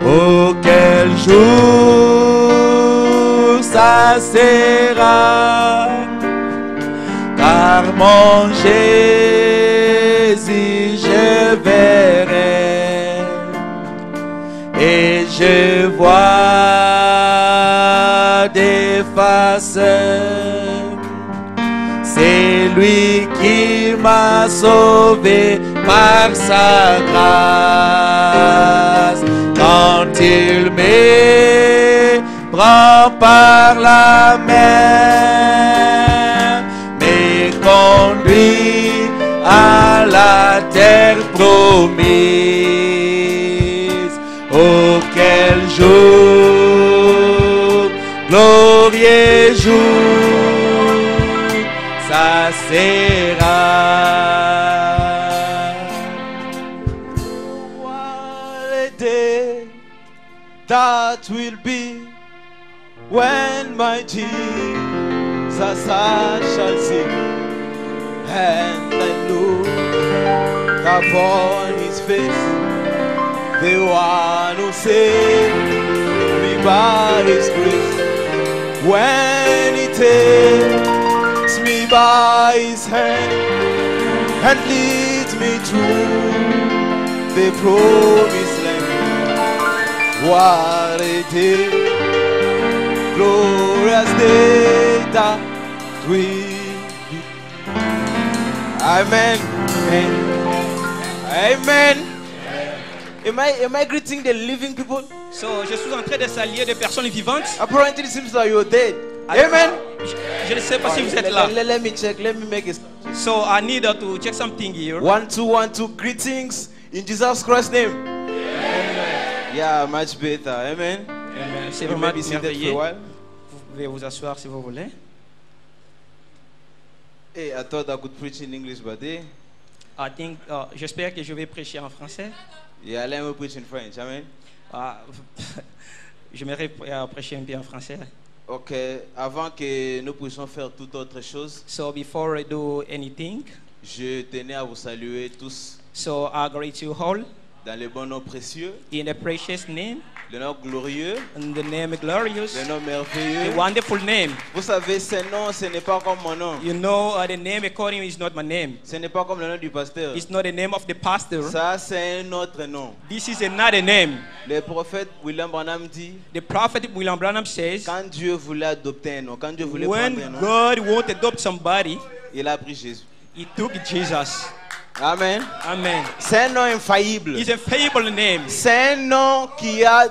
Oh, quel jour ça sera, car mon Jésus je verrai, et je vois des faces. C'est lui qui m'a sauvé par sa grâce. Quand il me prend par la main, me conduit à la terre promise. Oh, quel jour, glorieux jour, ça sera. What a day that will be when my Jesus I shall sing, and I look upon his face, the one who saved me by his grace. When he takes me by his hand and leads me through the promised land. What a day, glorious day that will be. Amen. Amen. Am I greeting the living people? So, je suis en train de saluer des personnes vivantes. Apparently it seems like you're dead. Amen. Je ne sais pas si vous êtes là. Let me check. Let me make it. So I need to check something here. 1, 2, 1, 2. Greetings in Jesus Christ's name. Amen. Yeah, much better. Amen. Amen. C'est You vraiment may be seated for a merveilleux. while. Vous pouvez vous asseoir si vous voulez. Hey, I thought I could preach in English, but J'espère que je vais prêcher en français. yeah, let me preach in French. Amen. J'aimerais prêcher un peu en français. Ok, avant que nous puissions faire toute autre chose, So before I do anything, je tenais à vous saluer tous so I greet you all dans le bon nom précieux, in the precious name, le nom glorieux, in the name glorious, le nom the merveilleux. wonderful name. Vous savez, ce nom, ce n'est pas comme mon nom. You know, the name according is not my name. Ce n'est pas comme le nom du pasteur. It's not the name of the pastor. Ça, c'est un autre nom. This is another name. Le prophète William Branham dit, The prophet William Branham says, quand Dieu voulait adopter un nom, quand Dieu voulait when prendre un nom, God won't adopt somebody, il a pris Jésus. he took Jesus. Amen. Amen. C'est un nom infaillible. It's a fable name. C'est un nom qui a,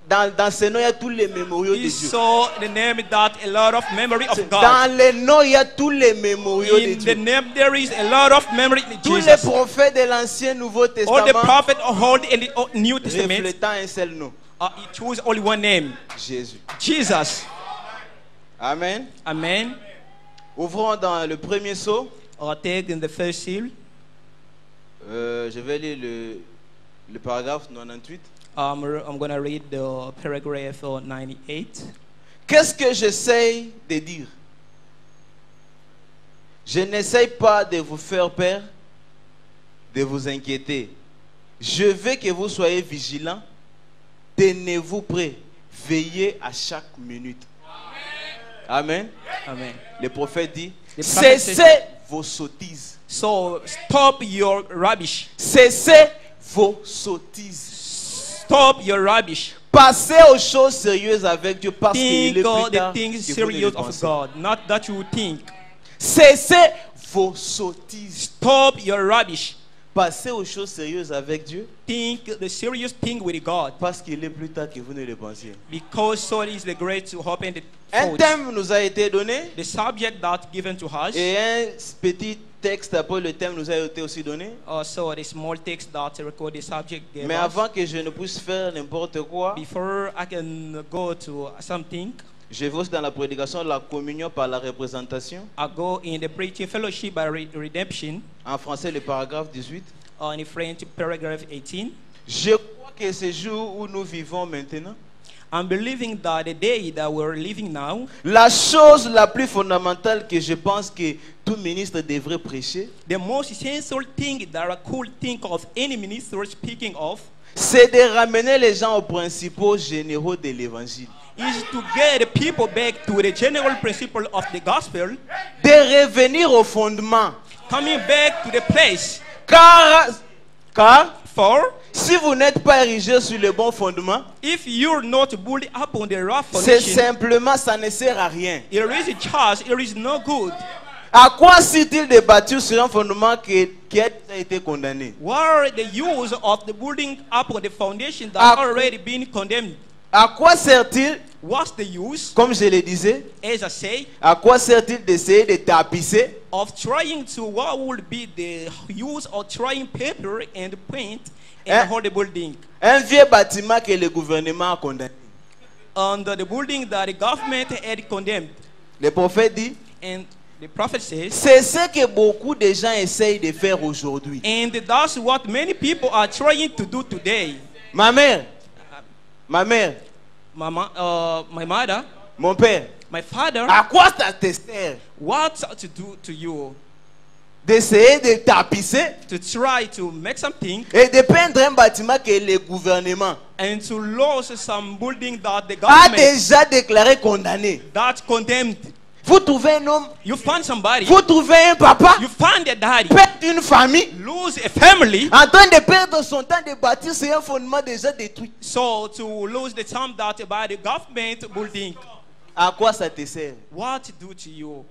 dans ce nom, il y a tous les mémoriaux de It's Dieu. so the name that a lot of memory of God. Dans les noms, il y a tous les mémoriaux de In the Dieu. name there is a lot of memory in Tous les Jesus. prophètes de l'Ancien Nouveau All the Testament prophets hold in the New Testament, reflétant un seul nom, he chose only one name, Jésus. Jesus. Amen. Amen. Ouvrons dans le premier sceau. Or take in the first seal. Je vais lire le paragraphe 98. I'm going to read the paragraph 98. Qu'est-ce que j'essaye de dire? Je n'essaye pas de vous faire peur, de vous inquiéter. Je veux que vous soyez vigilants. Tenez-vous prêts. Veillez à chaque minute. Amen. Amen. Le prophète dit, The prophet says, cessez vos sottises. so stop your rubbish. Cessez vos sottises. Stop your rubbish. Passez aux choses sérieuses avec Dieu parce qu'il est Think of plus the tard things que vous ne serious le of pensez. God, not that you think. Cessez vos sottises. Stop your rubbish. Passez aux choses sérieuses avec Dieu Think the serious thing with God, parce qu'il est plus tard que vous ne le pensiez. because so is the great to open the Un thoughts. thème nous a été donné The subject that given to us, et un petit texte après le thème nous a été aussi donné. also the small text that record the subject gave Mais us. avant que je ne puisse faire n'importe quoi, Before I can go to something, je vais aussi dans la prédication la communion par la représentation. I go in the preaching fellowship by redemption, En français, le paragraphe 18. in French paragraph 18. Je crois que ce jour où nous vivons maintenant, I'm believing that the day that we're living now, la chose la plus fondamentale que je pense que tout ministre devrait prêcher, the most essential thing that I could think of any minister speaking of c'est de ramener les gens aux principaux généraux de l'évangile. is to get the people back to the general principle of the gospel, De revenir au fondement. coming back to the place. Car For si vous n'êtes pas érigé sur le bon fondement, if you're not built upon the rough c'est foundation, simplement, ça ne sert à rien. it is a charge, it is no good. À quoi sert-il de bâtir sur un fondement qui a déjà été condamné? What are the use of the building upon the foundation that Ah. already been condemned? À quoi sert-il, What's the use, comme je le disais, as I say, à quoi sert-il d'essayer de tapisser of trying to what would be the use of trying paper and paint in Eh? the whole building un vieux bâtiment que le gouvernement a condamné? under the building that the government had condemned? Le prophète dit, And the prophet says, c'est ce que beaucoup de gens essayent de faire aujourd'hui. and that's what many people are trying to do today. Ma mère, My mother, mon père, my father, à quoi ça te sert what to do to you d'essayer de tapisser to try to make something et de peindre un bâtiment que le gouvernement and to lose some building that the a government déjà déclaré condamné? that condemned? Vous trouvez un homme, You find somebody, vous trouvez un papa, you find a daddy, perdre une famille, lose a family, en train de perdre son temps de bâtir sur un fondement déjà détruit. so to lose the time that by the government building. À quoi ça te sert? What to do to you?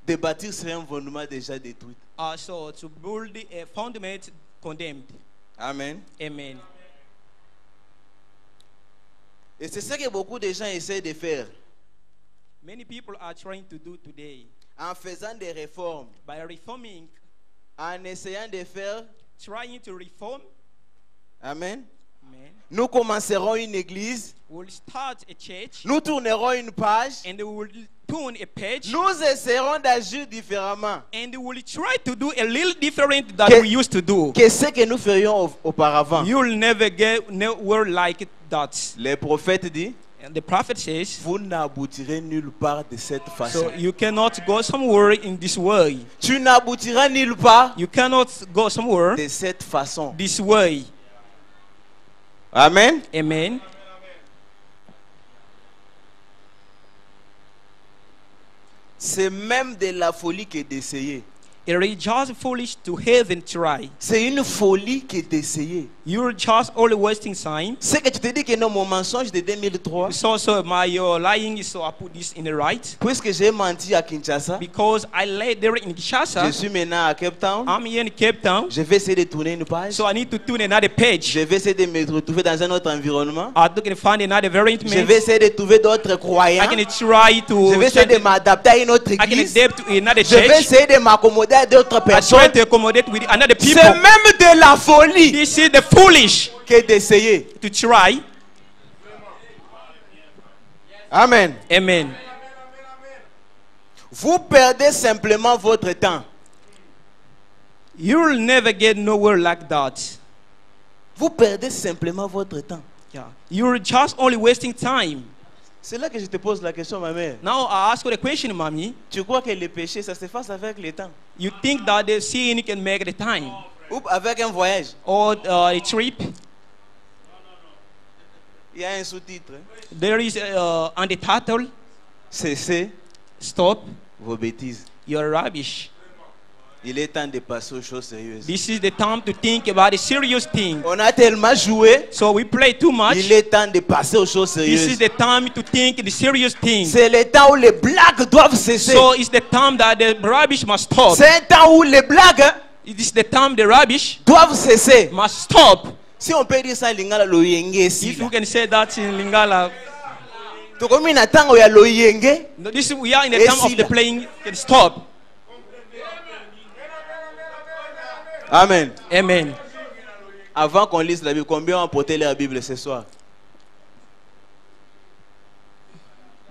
De bâtir sur un fondement déjà détruit. So to build a fundament condemned. Amen. Amen. Et c'est ce que beaucoup de gens essaient de faire Many people are trying to do today en faisant des réformes, by reforming, en essayant de faire. trying to reform. Amen. Amen. Nous commencerons une église, We'll start a church nous tournerons une page, and we'll turn a page nous essaierons d'agir différemment and we'll try to do a little different than Que- we used to do. que ce que nous ferions auparavant. You'll never get nowhere like that. Le prophète dit, And the prophet says, vous n'aboutirez nulle part de cette façon. so you cannot go somewhere in this way. Tu n'aboutiras nulle part You cannot go somewhere de cette façon. this way. Amen. Amen. C'est même de la folie que d'essayer. It is just foolish to have and try. C'est une folie que d'essayer. You're just only wasting time. C'est que tu te dis que non, mon mensonge de 2003, So my lying, so I put this in the right. puisque j'ai menti à Kinshasa, Because I lay there in je Kinshasa. suis maintenant à Cape Town, I'm here in Cape Town. je vais essayer de tourner une page, So I need to tune another page. je vais essayer de me retrouver dans un autre environnement, I'm looking to find another variant. je vais essayer de trouver d'autres I croyants, can try je vais essayer de to. m'adapter à une autre I can église, adapt to another je vais church. essayer de m'accommoder à d'autres I try personnes. to accommodate with another C'est people. même de la folie This is the foolish que d'essayer. to try. Amen. Amen. Vous perdez simplement votre temps. You'll never get nowhere like that. Vous perdez simplement votre temps. Yeah. You're just only wasting time. C'est là que je te pose la question, ma mère. Now I ask you the question, mommy. Tu crois que le péché, ça s'efface avec le temps? You think that the sin can make the time Ou avec un voyage? or a trip? Il y a un sous-titre. Hein? There is on the title, Cessez stop vos bêtises. your rubbish. Il est temps de passer aux choses sérieuses. This is the time to think about a serious thing. On a tellement joué, So we play too much. il est temps de passer aux choses This is sérieuses. the time to think the serious thing. C'est le temps où les blagues doivent cesser. So it's the time that the rubbish must stop. C'est un temps où les blagues It is the time the rubbish doivent cesser. must stop. Si on peut dire ça, lingala loyenge si. If you can say that in Lingala, Tokomi na tango ya loyenge. this we are in the time of the playing can stop. Amen. Amen. Avant qu'on lise la Bible, combien ont porté la Bible ce soir?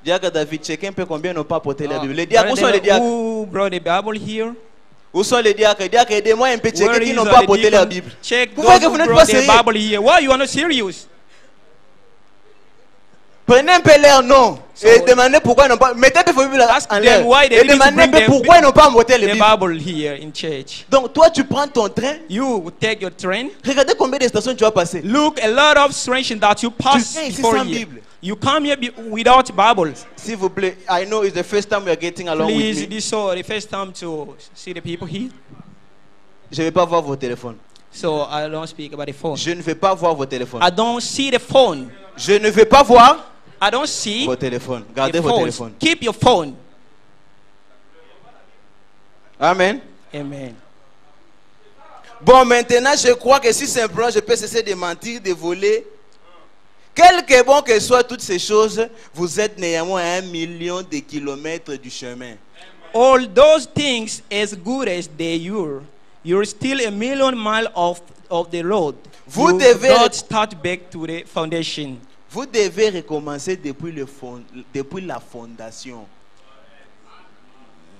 Dis à David, chacun peut combien n'ont pas porté la Bible. Les diacres, où sont les diacres? Who brought the Bible here? Où sont les diacres? Diacres, aidez-moi un peu, Where checker qui is n'ont pas the porté leur deacon? Bible. Check Vous voyez those que vous who n'êtes brought pas their sérieux. Bible here. Why you are not serious? Prenez un peu leur nom et demandez pourquoi ils n'ont pas. Mettez un peu vos Bibles Ask en them l'air why they et need to demandez un bring peu their pourquoi ils n'ont pas monté les The Bibles. Bible here in church. Donc toi, tu prends ton train. You take your train. Regardez combien de stations tu vas passer. Look, a lot of stations that you pass viens ici before sans here. Bible. You come here without Bible. S'il vous plaît, I know it's the first time we are getting along Please, with me. this is the first time to see the people here. Je ne vais pas voir vos téléphones. So I don't speak about the phone. Je ne vais pas voir vos téléphones. I don't see the phone. Je ne vais pas voir I don't see vos téléphones. the Gardez vos phones. téléphones. Keep your phone. Amen. Amen. Bon, maintenant, je crois que si simplement je peux cesser de mentir, de voler, quelque bon que soient toutes ces choses, vous êtes néanmoins à 1 million de kilomètres du chemin. All those things, as good as they are, you're still a million miles off of the road. Vous You devez- don't start back to the foundation. Vous devez recommencer depuis la fondation.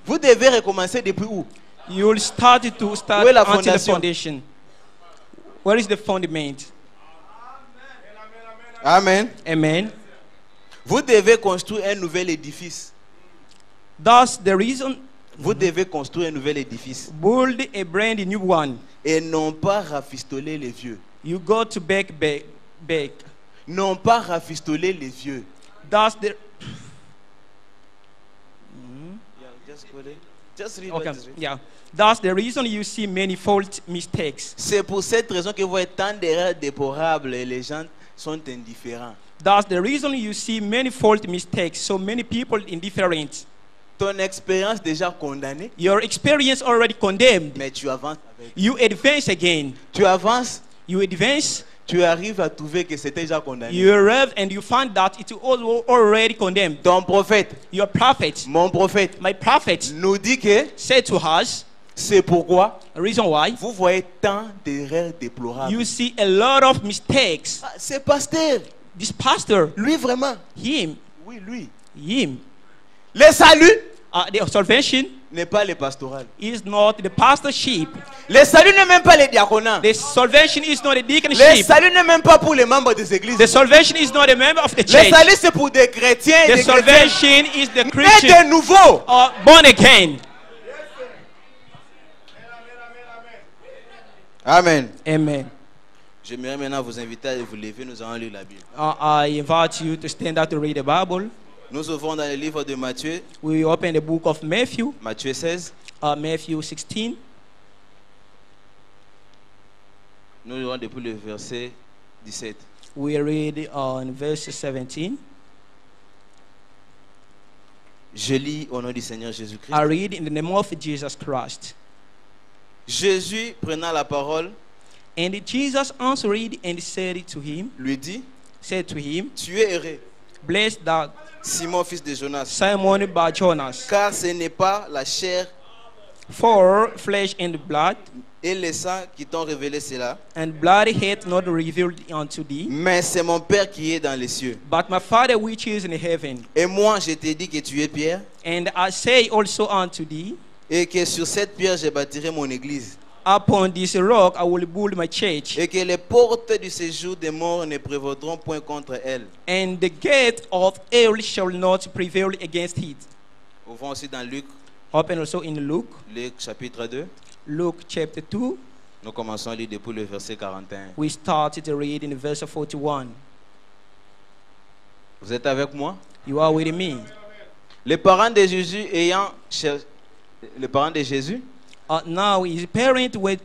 Vous devez recommencer depuis où? You'll start to start Où est la until the fondation? foundation. Where is the fundament? Amen. Amen. Vous devez construire un nouvel édifice. That's the reason. Vous devez construire un nouvel édifice. Build a brand new one. Et non pas rafistoler les vieux. You go to back. Non pas rafistoler les vieux. That's the Just read okay. what is written. Yeah. That's the reason you see many fault mistakes. C'est pour cette raison que vous voyez tant d'erreurs déplorables et les gens sont indifférents. That's the reason you see many fault mistakes. So many people indifferent. Ton expérience déjà condamnée, Your experience already condemned. mais tu avances avec. You advance again. Tu avances, You advance. tu arrives à trouver que c'était déjà condamné. You arrive and you find that it's already condemned. Ton prophète, Your prophet, mon prophète, my prophet, nous dit que said to us, c'est pourquoi a reason why vous voyez tant d'erreurs déplorables. you see a lot of mistakes. Ah, c'est pasteur, This pastor, lui vraiment. him, Oui, lui. him, Le salut the salvation n'est pas le pastoral. is not the pastorship. Le salut n'est même pas le diaconat. The salvation is not the Le deaconship. salut n'est même pas pour les membres des églises. The salvation is not a member of the Le church. salut c'est pour des chrétiens et The des chrétiens salvation is the nés Christian de nouveau. or born again. Amen. Amen. J'aimerais maintenant vous inviter à vous lever, nous allons lire la Bible. I invite you to stand up to read the Bible. Nous ouvrons dans le livre de Matthieu, We open the book of Matthew, Matthieu 16. Matthew 16. Nous lirons depuis le verset 17. We read on verse 17. Je lis au nom du Seigneur Jésus-Christ. I read in the name of Jesus Christ. Jésus, prenant la parole, And Jesus answered and said to him, said to him, tu es heureux, Blessed thou, Simon, fils de Jonas, Simon Bar Jonas, car ce n'est pas la chair for flesh and blood et le sang qui t'ont révélé cela, and blood hath not revealed unto thee, mais c'est mon Père qui est dans les cieux. but my Father which is in heaven. Et moi, je t'ai dit que tu es Pierre, And I say also unto thee, et que sur cette pierre, je bâtirai mon église, upon this rock I will build my church, et que les portes du séjour des morts ne prévaudront point contre elle. and the gate of hell shall not prevail against it. Ouvrons aussi dans Luc, Open also in Luke, Luc chapitre 2. Luke chapter 2. Nous commençons à lire depuis le verset 41. We started to read in verse 41. Vous êtes avec moi? You are with me. Les parents de Jésus Now his parent went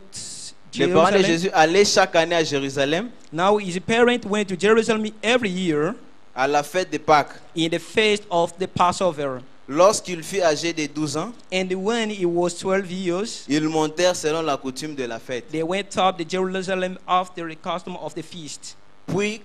les parents de Jerusalem. Jésus allaient chaque année à Jérusalem Now his parent went to Jerusalem every year à la fête de Pâques. in the feast of the Passover. Lorsqu'il fut âgé de 12 ans, And when he was 12 years, ils montèrent selon la coutume de la fête. they went up to Jerusalem after the custom of the feast. Puis,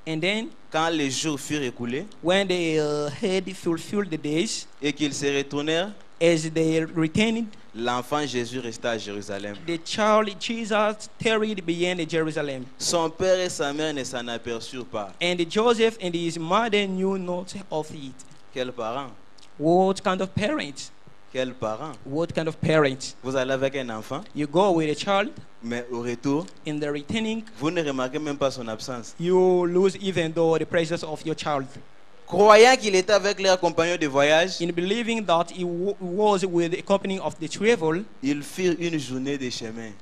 And then, quand les jours furent écoulés when they had fulfilled the days, et qu'ils se retournèrent, as they returned, l'enfant Jésus resta à Jérusalem. the child Jesus tarried beyond Jerusalem. Son père et sa mère ne s'en aperçurent pas. And Joseph and his mother knew not of it. Quels parents? What kind of parents? Quel parent? What kind of parent? Vous allez avec un enfant, You go with a child, mais au retour, in the returning, vous ne remarquez même pas son absence. you lose even though the presence of your child. Croyant qu'il était avec leur compagnon de voyage, In believing that he was with the company of the travel, ils firent une journée de chemin.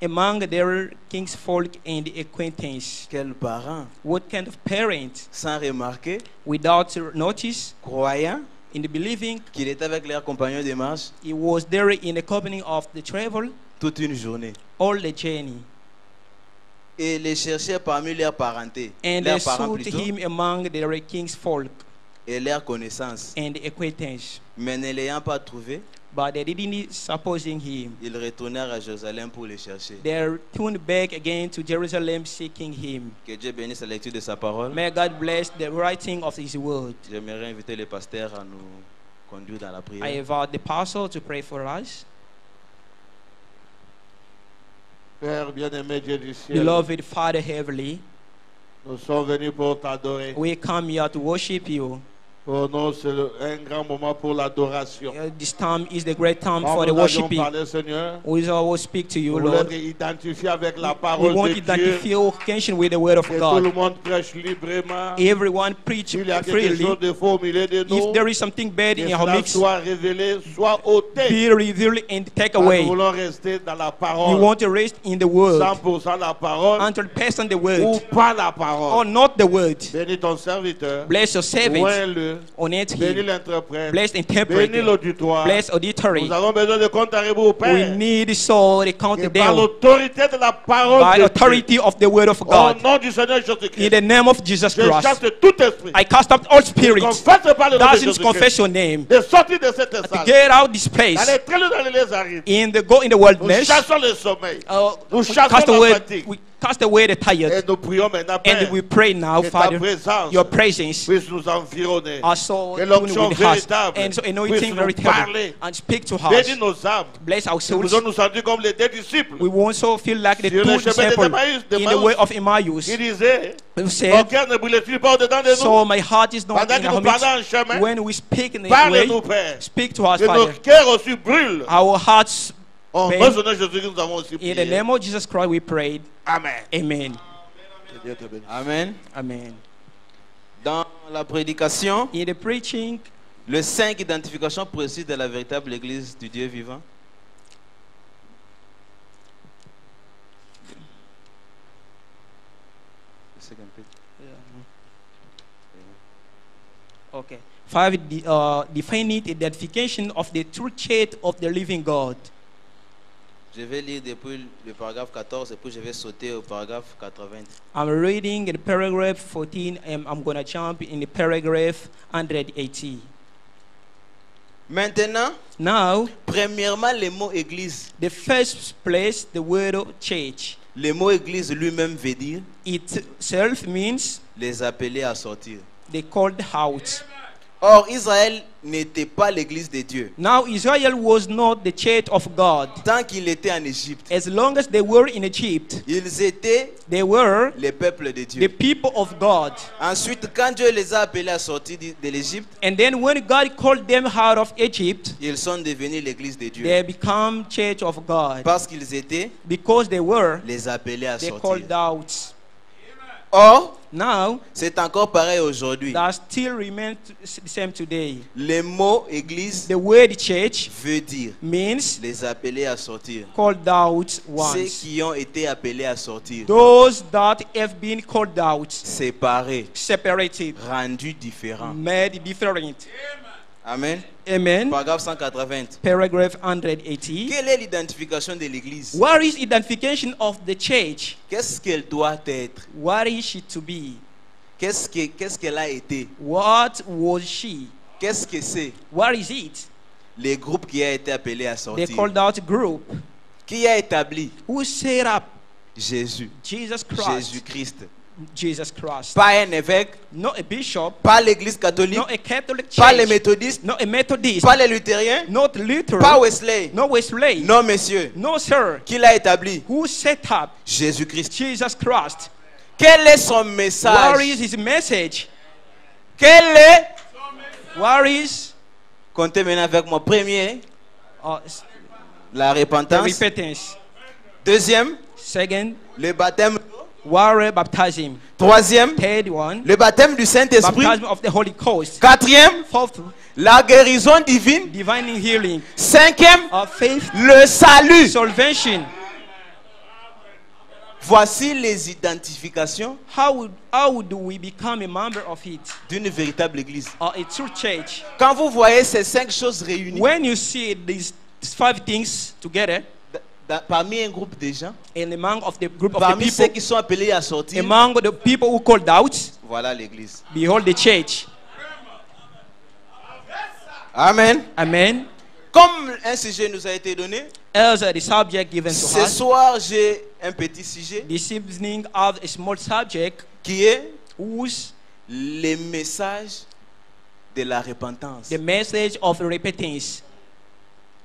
among their king's folk and acquaintance. Quel parent? What kind of parent? Sans remarquer, Without notice, croyant in the believing, qu'il était avec leur compagnon de marche he was there in the company of the travel toute une journée. all the journey. Et les cherchaient parmi leurs parentés, And they leurs parents sought plutôt, him among their king's folk et leurs connaissances. and acquaintance. Mais ne l'ayant pas trouvé, But they didn't supposing him. ils retournèrent à Jérusalem pour le chercher. They turned back again to Jerusalem seeking him. Que Dieu bénisse la lecture de sa parole. May God bless the writing of his word. J'aimerais inviter le pasteur à nous conduire dans la I prière. invite the pastor to pray for us. Père bien-aimé Dieu du ciel, Beloved Father Heavenly, nous sommes venus pour t'adorer. we come here to worship you. Pour nous, c'est un grand moment pour l'adoration. This time is the great time Quand for the nous avions worshiping. parlé, Seigneur, We always speak to you, nous voulons Lord. être identifiés avec la We parole want de to Dieu. identify our connection with the word of Que tout le God. monde prêche librement. Everyone preach S'il y a quelque freely. chose de faux au milieu de nous, If there is something bad que in our cela mix, soit révélé, soit ôté. be revealed and take Car nous away. voulons rester dans la We parole. want to rest in the word, 100% la parole 100% the ou word, pas la or parole. not the word. Bénis ton serviteur. Bless your servant, Oins-le. honor Bénis him. l'interprète. Bless the Bénis interpreter, l'auditoire. bless auditory. Nous avons besoin de compte à rebours, We Père. need so they count Et it par down l'autorité de la parole by de authority of the word of Dieu, au God. nom du Seigneur In Jésus-Christ, the name of Jesus je chasse Christ, tout esprit I cast out all spirits confesse par le nom de doesn't Jésus-Christ confess your name de sortir de cette to salle, get out this place d'aller très loin dans les lézarines. go in the Nous wilderness. chassons le sommeil We nous chassons cast la away fatigue. we cast away the Et tired, nous prions maintenant, and Père, we pray now, que ta Father, présence your presence puisse nous environner. also Que tune l'onction with us, véritable and so puisse anointing nous very parler. terrible and speak to us. Bénis nos âmes. Bless our Nous souls. voulons nous sentir comme les deux disciples We won't so feel like the Sur le two chemin de disciples Emmaüs, in the way of Emmaus. qui disaient We mon said, cœur ne brûle-t-il pas au-dedans de nous? so my heart is not Pendant in que our nous parlons en midst. chemin, When we speak in the parle-nous, way, Père. speak to us, Que nos Father. cœurs aussi brûlent. Our hearts, En pain. nom de Jésus, nous avons aussi in the prié. name of Jesus Christ, we prayed. Amen. Amen. Que Dieu te bénisse. Amen. Amen. Dans la prédication, In the preaching, le 5 identifications précises de la véritable Église du Dieu vivant. okay. 5, defining identification of the true church of the living God. Je vais lire depuis le paragraphe 14 et puis je vais sauter au paragraphe 80. I'm reading in paragraph 14 and I'm going to jump in the paragraph 180. Maintenant, Now, premièrement, le mot Église. the first place, the word church, Le mot Église lui-même veut dire itself means les appeler à sortir. they called out. Or, Israël n'était pas l'Église de Dieu Now, Israel was not the church of God. tant qu'il était en Égypte. As long as they were in Egypt, Ils étaient they were les peuples de the Dieu. people of God. Ensuite, quand Dieu les a appelés à sortir de l'Égypte, And then when God called them out of Egypt, ils sont devenus l'Église de Dieu. they become church of God. Parce qu'ils étaient Because they were, les appelés à they sortir. called out. Or, Now, c'est encore pareil aujourd'hui. that still remains the same today. Le mot Église The word church veut dire means les appeler à sortir. called out Ceux ones. qui ont été appelés à sortir, Those that have been called out, séparés, separated, rendus différents. made different. Amen. Amen. Paragraphe 180. Paragraph 180. Quelle est l'identification de l'Église? What is identification of the church? Qu'est-ce qu'elle doit être? What is she to be? Qu'est-ce qu'elle a été? What was she? Qu'est-ce que c'est? What is it? Les groupes qui a été appelés à They sortir. called out group. Qui a établi? Who set up? Jésus. Jesus Christ. Jésus-Christ. Jesus Christ. Pas un évêque, Not a bishop. pas l'Église catholique, Not a Catholic pas les church. méthodistes, Not a Methodist. pas les luthériens, Not Luther. pas Wesley. No Wesley. Non, monsieur. No, sir. Qui l'a établi? Who set up Jésus-Christ. Jesus Christ? Quel est son What message? is his message? Quel est What is Comptez maintenant avec moi. Premier, la the repentance. repentance. Deuxième, Second, le baptême. water baptism. Troisième, Third one, le baptême du Saint-Esprit. baptism of the Holy Ghost. Quatrième, Fourth, la guérison divine. divine healing. Cinquième, Faith, le salut. salvation. Voici les identifications How do we become a member of it? d'une véritable église. Or a true church? Quand vous voyez ces 5 choses réunies When you see these 5 things together, parmi un groupe de gens, and among of the group of the parmi ceux people, qui sont appelés à sortir, among the people who called out, voilà l'église. behold the church. Amen. Amen. Comme un sujet nous a été donné, As the subject given to ce us, soir j'ai un petit sujet this evening I have a small subject qui est whose les messages de la repentance. the message of repentance.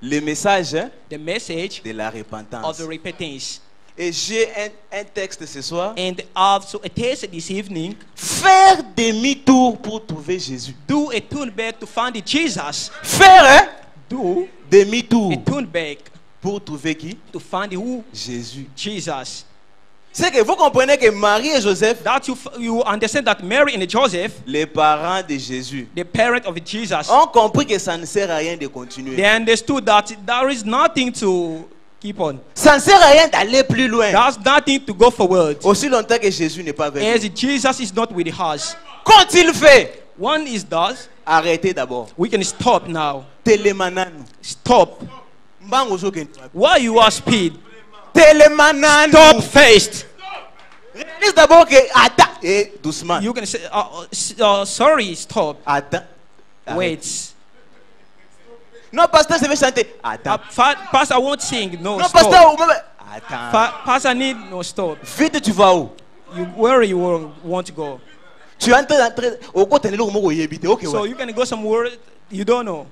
Les messages The message de la of repentance. the repentance. Et j'ai un texte ce soir. And also a test this evening. Faire demi-tour pour trouver Jésus. Do a turn back to find Jesus. Faire Do demi-tour a turn back pour trouver qui? to find who? Jésus. Jesus. C'est que vous comprenez que Marie et Joseph, That you understand that Mary and Joseph, les parents de Jésus, the parent of Jesus, ont compris que ça ne sert à rien de continuer. they understood that there is nothing to keep on. Ça ne sert à rien d'aller plus loin. There's nothing to go forward. Aussi longtemps que Jésus n'est pas avec As nous. Jesus is not with us. Qu'ont-ils fait? One is thus. Arrêtez d'abord. We can stop now. Télémanano. Stop. Mbango zo ken- Why you are speed? Télémanano. Stop first. Réalise d'abord que attends. Et doucement. You can say, sorry, stop. Attends. Arrête. Wait. Non, pasteur, je vais chanter. Attends. Pastor, I won't sing. No, Non, stop. pasteur, attends. Pastor, need no stop. Vite, tu vas où? Where you want to go. Tu es en train d'entrer. Au côté de l'eau, ok, So ouais. you can go somewhere you don't know.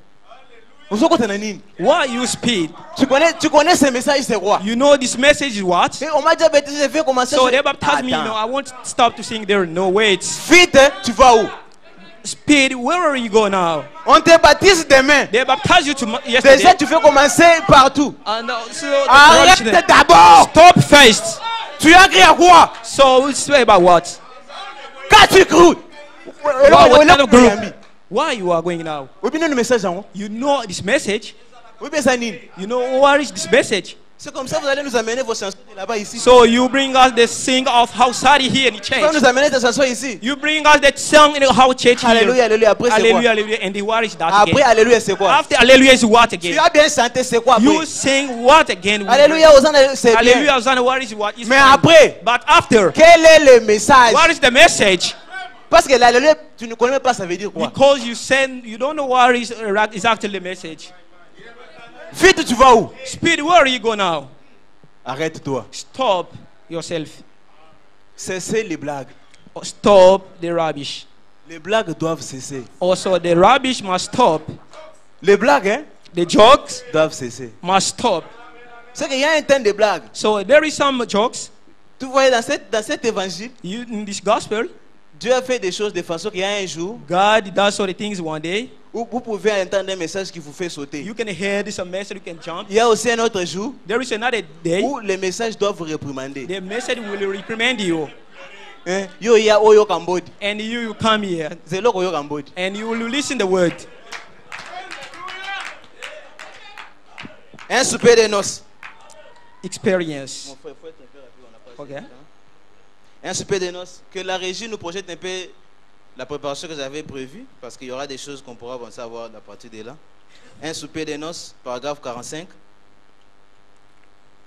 Au côté de nini? Why you speed? Tu connais ces messages, c'est quoi? You know this message is what? Et on m'a déjà baptisé, je vais commencer. So they baptized me. No, I won't stop to sing there. No, wait. Vite, tu vas où? Speed, where are you go now? On te baptise demain. They baptized you yesterday. Déjà, tu fais commencer partout. And so Arrête d'abord. stop first. Tu as crié à quoi? So it's about what? Quand tu cries. What kind of group? Why you are going now? Oui, bien le message en haut. You know this message. Oui, bien ça nini. You know what is this message? C'est comme ça que vous allez nous amener vos chansons de là-bas ici. So you bring us the sing of how sorry here in the Tu vas church. nous amener tes chansons ici. You bring us that song in how church Alléluia, here. alléluia. Après, c'est Hallelujah, quoi? hallelujah. And the what is that Après, again? alléluia, c'est quoi? After hallelujah is what Tu again? as bien chanté, c'est quoi You après? sing what again? Alléluia, Hosanna, c'est bien. Hallelujah, Hosanna, what is what? Is Mais fine. après, But after, quel est le message? what is the message? Parce que l'alléluia, tu ne connais même pas, ça veut dire quoi? Because you don't know what is exactly the message. Vite, tu vas où? Speed, where are you go now? Arrête-toi. Stop yourself. Cessez les blagues. Stop the rubbish. Les blagues doivent cesser. Also, the rubbish must stop. Les blagues, hein, The jokes doivent cesser. must stop. C'est qu'il y a un temps de blagues. So there is some jokes Tu vois, dans cet évangile, in this gospel. Dieu a fait des choses de façon qu'il y a un jour God does sort of things one day. où vous pouvez entendre un message qui vous fait sauter. You can hear this message, you can jump. Il y a aussi un autre jour There is another day. où les messages doivent vous réprimander. The message will reprimand you. Hein? Yo, ya oyo Cambodge. And you come here C'est là oyo Cambodge. and you will listen the word. Un souper de noces. Experience. Mon frère, faut être un peu rapide, on n'a pas Ok. assez de temps. Un souper de noces. Que la régie nous projette un peu la préparation que j'avais prévue, parce qu'il y aura des choses qu'on pourra avancer à voir à partir de là. Un souper de noces, paragraphe 45.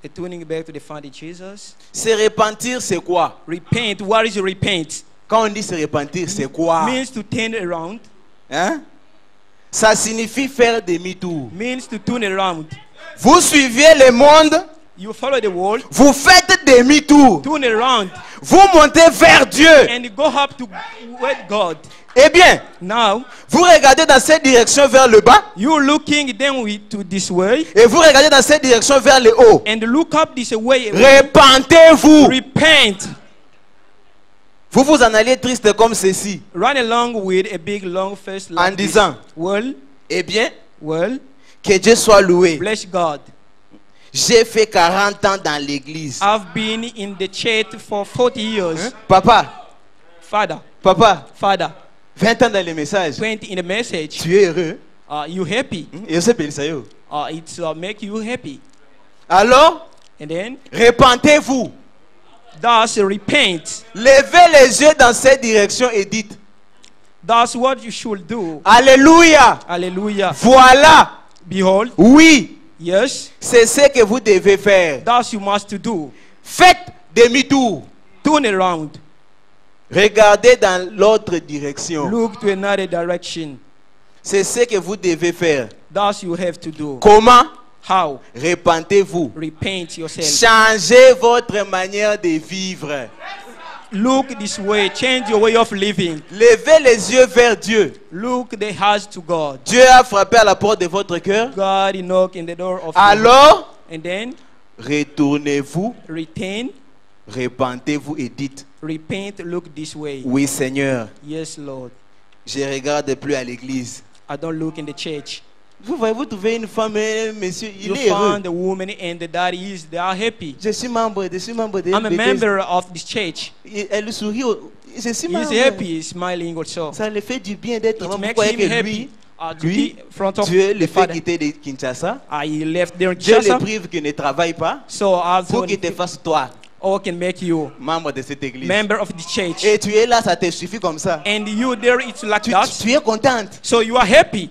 The tuning back to the Father Jesus. Se repentir, c'est quoi? Repent. What is repent? Quand on dit se repentir, c'est quoi? Means to turn around. Hein? Ça signifie faire demi-tour. Means to turn around. Vous suiviez le monde, You follow the world. vous faites demi-tour. Turn around Vous montez vers Dieu. and go up to with God. Eh bien, Now vous regardez dans cette direction vers le bas you're looking then to this way et vous regardez dans cette direction vers le haut. and look up this way. Repentez-vous. Repent. Vous vous en allez triste comme ceci Run along with a big long face en like this. disant, Well, Eh bien, Well, que Dieu soit loué. bless God. J'ai fait 40 ans dans l'église. I've been in the church for 40 years. Papa, Father, 20 ans dans les messages. 20 in the message. Tu es heureux. You happy? Et je sais ça yo. It's make you happy. Alors, And then, repentez-vous. thus repent. Levez les yeux dans cette direction et dites That's what you should do. Alléluia. Hallelujah. Voilà. Behold, Oui, yes, c'est ce que vous devez faire. thus you must do. Faites demi-tour. Turn around. Regardez dans l'autre direction. Look to another direction. C'est ce que vous devez faire. Thus you have to do. Comment? How? Repentez-vous. Repent yourself. Changez votre manière de vivre. Look this way. Change your way of living. Levez les yeux vers Dieu. Look the eyes to God. Dieu a frappé à la porte de votre cœur. God knock in the door of your Alors, and then retournez-vous, return, repentez-vous et dites repent, look this way. oui Seigneur, Yes, Lord. je ne regarde plus à l'église. I don't look in the church. Vous voyez, vous trouvez une femme, un monsieur, il You est heureux. found the woman and the daddy they are happy. Je suis membre de I'm a LBT. member of this church. Elle sourit. Je suis He's membre. happy, smiling also. Ça le fait du bien d'être It membre. makes Pourquoi him que happy lui, to lui, be in front of Dieu le the fait Father. quitter de Kinshasa. I left there in Dieu le Kinshasa, prive qu'il ne travaille pas so I pour qu'il te fasse toi, can make you membre de cette église. member of the church. Et tu es là, ça te suffit comme ça. And you there, it's like Tu, that. tu es contente. So you are happy.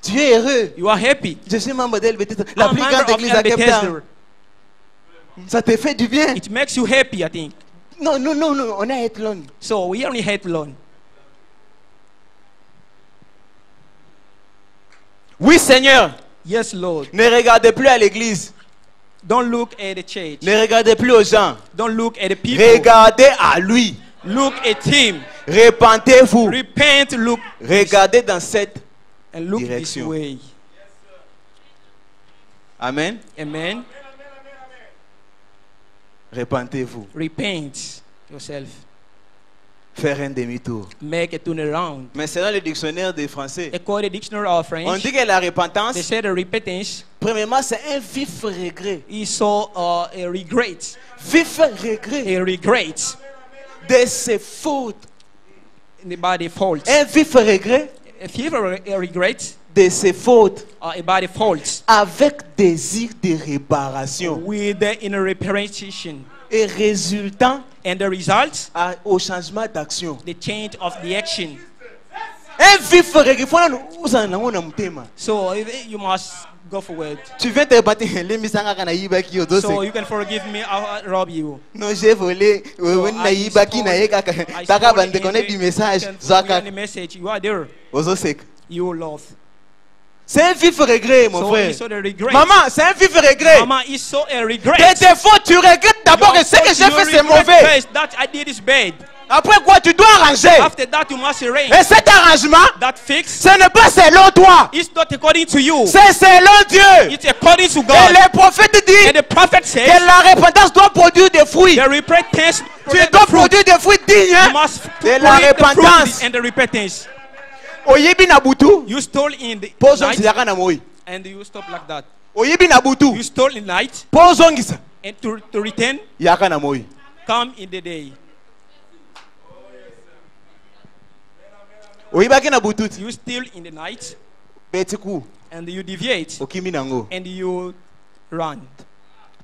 Tu es heureux. You are happy. Je suis membre de LBT, la I'm plus member grande of église à Cape LBT. Town. Ça te fait du bien. It makes you happy, I think. Non, on est à Etlon. So we only hate alone. Oui, Seigneur. Yes, Lord. Ne regardez plus à l'église. Don't look at the church. Ne regardez plus aux gens. Don't look at the people. Regardez à lui. Look at him. Repentez-vous. Repent, look, Regardez dans cette. and look Direction. this way. Amen. Amen. Repentez-vous. Repent yourself. Faire un demi-tour. Make a turnaround. Mais selon le dictionnaire des Français, According to the dictionary of on French, dit que la they repentance, say the repentance premièrement, c'est un vif regret. is so a regret. Vif regret A regret de ses fautes. in the body fault. Un vif regret If you have a regret de ses fautes or a body fault avec désir de réparation with the inner reparation et résultant and the result, au changement d'action. the change of the action. Un vif regret. Faut nous ça na ngona mutema. So you must go forward. Tu viens te battre les misanga kana yibaki So odose. you can forgive me, I'll rob you. Non, j'ai volé. So Na yibaki na ye kaka. I Taka stole bande in connaître the- du message. you can Zaka. forget the message. You are there. Ozosek. You lost. C'est un vif regret, mon So frère. it's so the regret. Maman, c'est un vif regret. Mama is so a regret. Tes défauts, tu regrettes d'abord que ce que j'ai fait, c'est mauvais. First, that I did is bad. Après quoi, tu dois arranger. After that, you must arrange. Et cet arrangement, That fix ce n'est pas selon toi. is not according to you. C'est selon Dieu. It's according to Et God. le prophète dit And the prophet says que la repentance doit produire des fruits. the repentance Tu produces dois the fruit. produire des fruits dignes You hein, must de la produce the fruit repentance. and the repentance. Oyebi na butu. You stole in the Pozongisa night yaka na moi. and you stop like that. Oyebi na butu. You stole in night Pozongisa and to return, yaka na moi. come in the day. Oyebaki na butu. You steal in the night Betiku. and you deviate Okimi nango. and you run.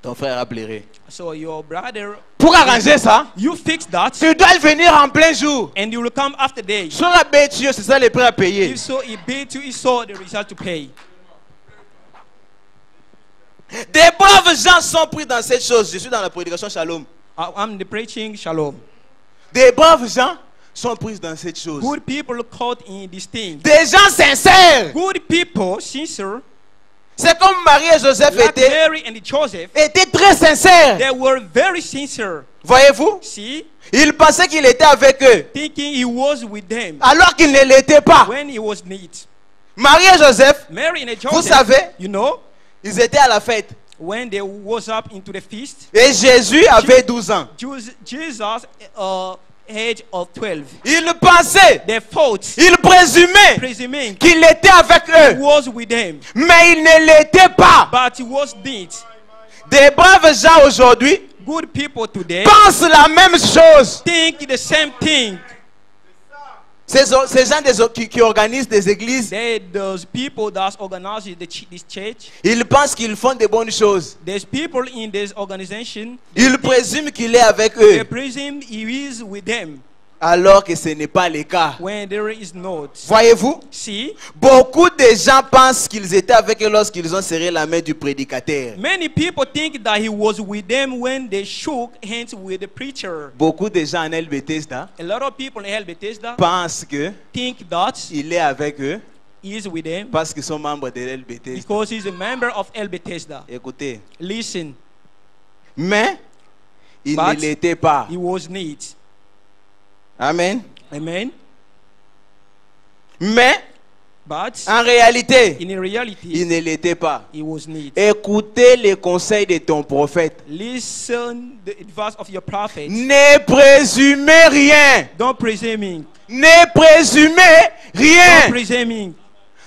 Ton frère a pleuré. So your brother, Pour arranger ça, you fix that tu dois venir en plein jour. and you will come after day. Sur la bête, c'est ça les prêts à payer. If so, he beat you, he saw the result to pay. Des braves gens sont pris dans cette chose. Je suis dans la prédication Shalom. I'm the preaching Shalom. Des braves gens sont pris dans cette chose. Good people caught in this thing. Des gens sincères. Good people, sincere, C'est comme Marie et Joseph like Mary and Joseph, étaient très sincères. they were very sincere. Voyez-vous? See, Ils pensaient qu'il était avec eux. thinking he was with them Alors qu'il ne l'était pas. when he was neat. Marie et Joseph, Mary and vous Joseph, savez, you know, ils étaient à la fête. when they was up into the feast, Et Jésus avait 12 ans. Jesus age of 12. Ils pensaient, They thought, ils présumaient presuming qu'il était avec he eux, was with them, mais il ne l'était pas. but he was not. Des braves gens aujourd'hui Good people today pensent la même chose. think the same thing. Ces gens qui organisent des églises, Those people that organize this church, ils pensent qu'ils font de bonnes choses. there's people in this organization, Ils présument qu'il est avec they eux, presume he is with them alors que ce n'est pas le cas. when there is not. Voyez-vous, See, beaucoup de gens pensent qu'ils étaient avec eux lorsqu'ils ont serré la main du prédicateur. many people think that he was with them when they shook hands with the preacher. Beaucoup de gens en El Bethesda A lot of people in El Bethesda pensent qu'il think that est avec eux he is with them parce qu'ils sont membres de El Bethesda. because he's a member of El Bethesda. Écoutez, Listen, mais il But- ne l'était pas. he was neat. Amen. Amen. Mais But en réalité, in reality, il ne l'était pas. he was neat. Écoutez les conseils de ton prophète. Listen the advice of your prophet. Ne présumez rien. Don't presuming. Ne présumez Don't rien. presuming.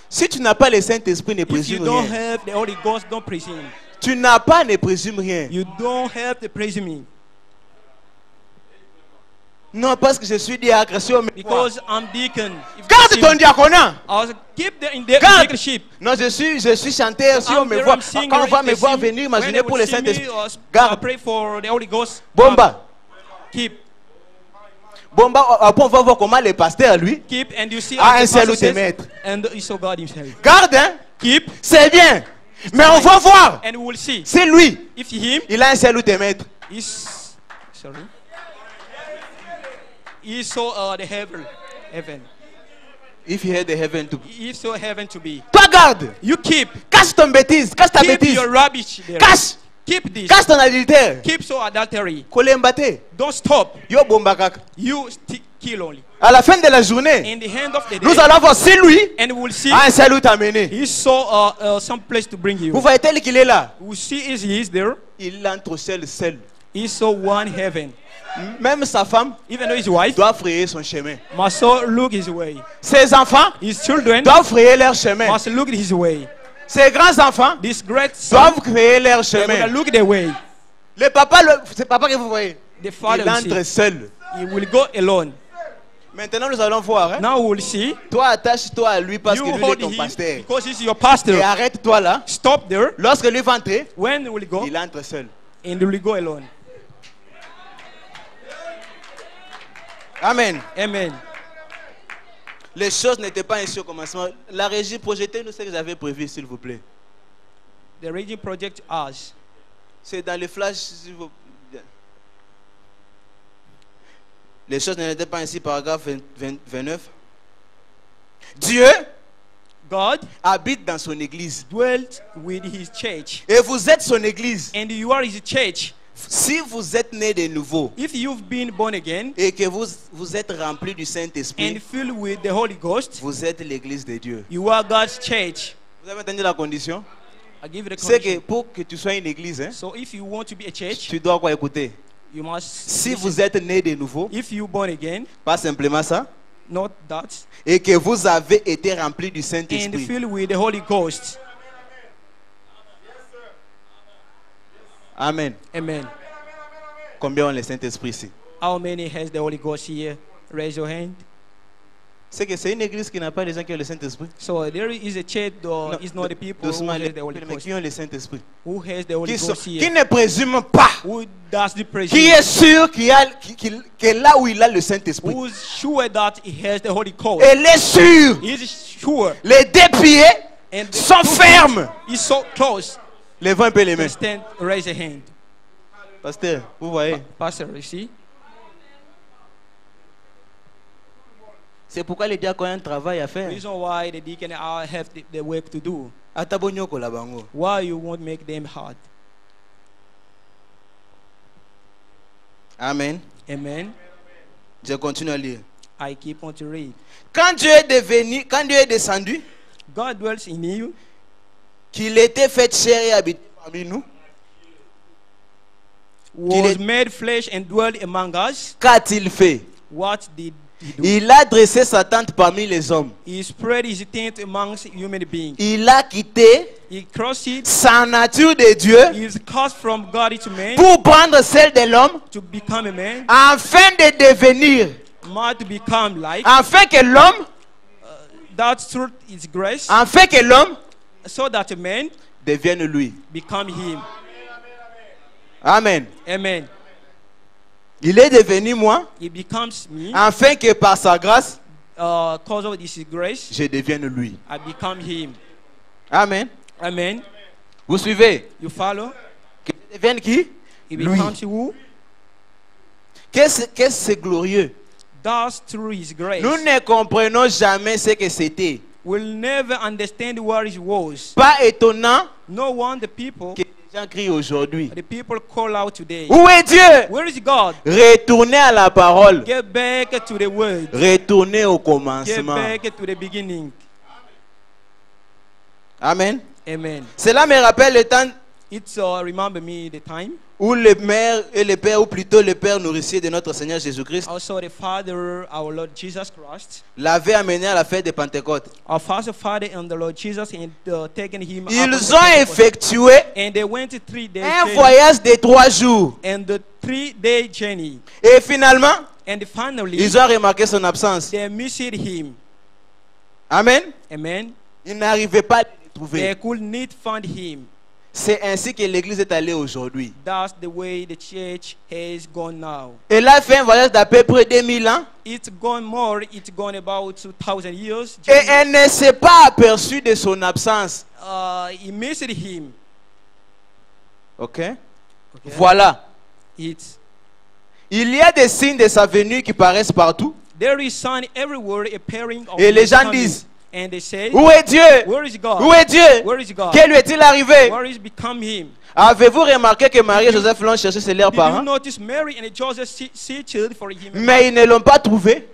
Si tu n'as pas le Saint-Esprit, ne If you présume don't rien. have the Holy Ghost, don't presume. Tu n'as pas, ne présume rien. You don't have the presuming. Non, parce que je suis diacre. Because I'm deacon. If Garde you ton see- diaconat. I was keep the in the Garde. deaconship. Non, je suis chanteur. Si on I'm me there, voit, I'm singer, quand on va if me they voir see me, venir, when imaginez they pour will le see me, Saint-Esprit. I'll Garde. pray for the Holy Ghost. Bomba. Keep, Bomba, après on va voir comment le pasteur, lui, keep, and you see. a as un the seul pastor ou te says, mettre. and you saw God Himself. Garde, hein. Keep, C'est bien. Mais on va voir. and we will see C'est lui. if Him Il a un seul ou te mettre. is sorry. He saw the heaven. If he had the heaven to... He saw heaven to be. Toi, garde. You keep, Cache ton bêtise. Cache ta keep bêtise. your rubbish there. Cache. Keep this. Cache ton adultère. Keep so adultery. Kolembate. Don't stop. Yo bomba kaka. You kill only. À la fin de la journée, In the hand of the nous day, allons voir si lui and we will see a un seul où t'amener. he saw some place to bring Vous you. voyez tel qu'il est là. We see he is there. Il entre seul. He saw one heaven. Même sa femme Even though his wife doit frayer son chemin. must so look his way. Ses enfants His children doivent frayer leur chemin. must look his way. Ses grands-enfants This great son, doivent créer leur they will chemin. look their way. Le papa, c'est papa que vous voyez. The father Il will entre see. seul. He will go alone. Maintenant, nous allons voir. Hein? Now we will see. Toi, attache-toi à lui parce You que lui est hold ton him pasteur. because he's your pastor. Et arrête-toi là. Stop there. Lorsque lui va entrer, When will he go? il entre seul. And he will go alone. Amen. Amen. Les choses n'étaient pas ainsi au commencement. La régie, projetez-nous ce que vous avez prévu, s'il vous plaît. The Raging Project us. C'est dans les flashs, s'il vous plaît. Les choses n'étaient pas ainsi, paragraphe 29. Dieu God habite dans son église. dwelt with his church. Et vous êtes son église. And you are his church. Si vous êtes né de nouveau If you've been born again et que vous êtes rempli du and Saint-Esprit, filled with the Holy Ghost, vous êtes l'église de Dieu. you are God's church. Vous avez entendu la condition? I give you the C'est que condition. pour que tu sois une église, hein, So if you want to be a church, tu dois quoi écouter? you must Si listen. vous êtes né de nouveau, If you born again, pas simplement ça, not that, et que vous avez été rempli du and Saint-Esprit, filled with the Holy Ghost. Amen. Amen. Combien ont le Saint-Esprit ici? How many has the Holy Ghost here? Raise your hand. C'est que c'est une église qui n'a pas les gens qui ont le Saint-Esprit. So there is a church, though, it's not the people who Doucement, has the Holy mais Ghost. qui ont le Saint-Esprit? Who has the Holy Qui, Ghost qui here? ne présument pas, Who does the qui presume? est sûr que là où il a le Saint-Esprit, Who's sure that he has the Holy Ghost? elle est sûre. He's sure. Les deux pieds And the sont two fermes. feet is so close. Levez un peu les mains. Stand, raise a hand. Pasteur, vous voyez, Pastor, you see? c'est pourquoi les diacres ont un travail à faire. Reason why the deacon have the work to do. Atabonyoko la bango. Why you won't make them hard? Amen. Amen. Je continue à lire. I keep on to read. Quand Dieu est descendu, God dwells in you. qu'il était fait chair et habité parmi nous, Was est- made flesh and dwelled among us. qu'a-t-il fait? What did he do? Il a dressé sa tente parmi les hommes. He spread his tent amongst human beings. Il a quitté He crossed it. sa nature de Dieu He is cast from God to man pour prendre celle de l'homme to become a man, afin de devenir, man to become like. afin que l'homme, That truth is grace, afin que l'homme so that a man devienne lui. become him. Amen. Amen. Il est devenu moi, He becomes me. afin que par sa grâce, Cause of this grace, je devienne lui. I become him. Amen. Amen. Vous suivez? You follow? Que je devienne qui? He Lui. becomes who? Qu'est-ce que c'est glorieux? That's through his grace. Nous ne comprenons jamais ce que c'était. We'll never understand what it was. Pas étonnant No one, the people crient aujourd'hui. call out today. Où est Dieu? Where is God? Retournez à la parole. Get back to the word. Retournez au Get commencement. back to the beginning. Amen. Amen. Cela me rappelle le temps It's remember me the time. où le mère et le père, ou plutôt le père nourricier de notre Seigneur Jésus-Christ, Also the Father, our Lord Jesus Christ, l'avait amené à la fête de Pentecôte. our first Father and the Lord Jesus, and taken him. up on Ils the ont Pentecost. effectué And they went 3 days un journey, voyage de 3 jours. and the 3-day journey. Et finalement, And finally, ils ont remarqué son absence. they missed him. Amen. Amen. Ils n'arrivaient pas à le They trouver. could not find him. C'est ainsi que l'église est allée aujourd'hui. That's the way the church has gone now. Elle a fait un voyage d'à peu près 2000 ans. It's gone more. It's gone about 2,000 years. Et elle ne s'est pas aperçue de son absence. He missed him. Ok? Okay. Voilà. It's Il y a des signes de sa venue qui paraissent partout. there is sign everywhere appearing. Of Et les his gens coming. disent, And they say, où est Dieu? where is God? Où est Dieu? Where is God? Que lui est-il arrivé? Where is become him? Avez-vous remarqué que Marie et Joseph l'ont cherché chez leurs Did you parents? notice Mary and Joseph searched for him? Mais ils ne l'ont pas trouvé.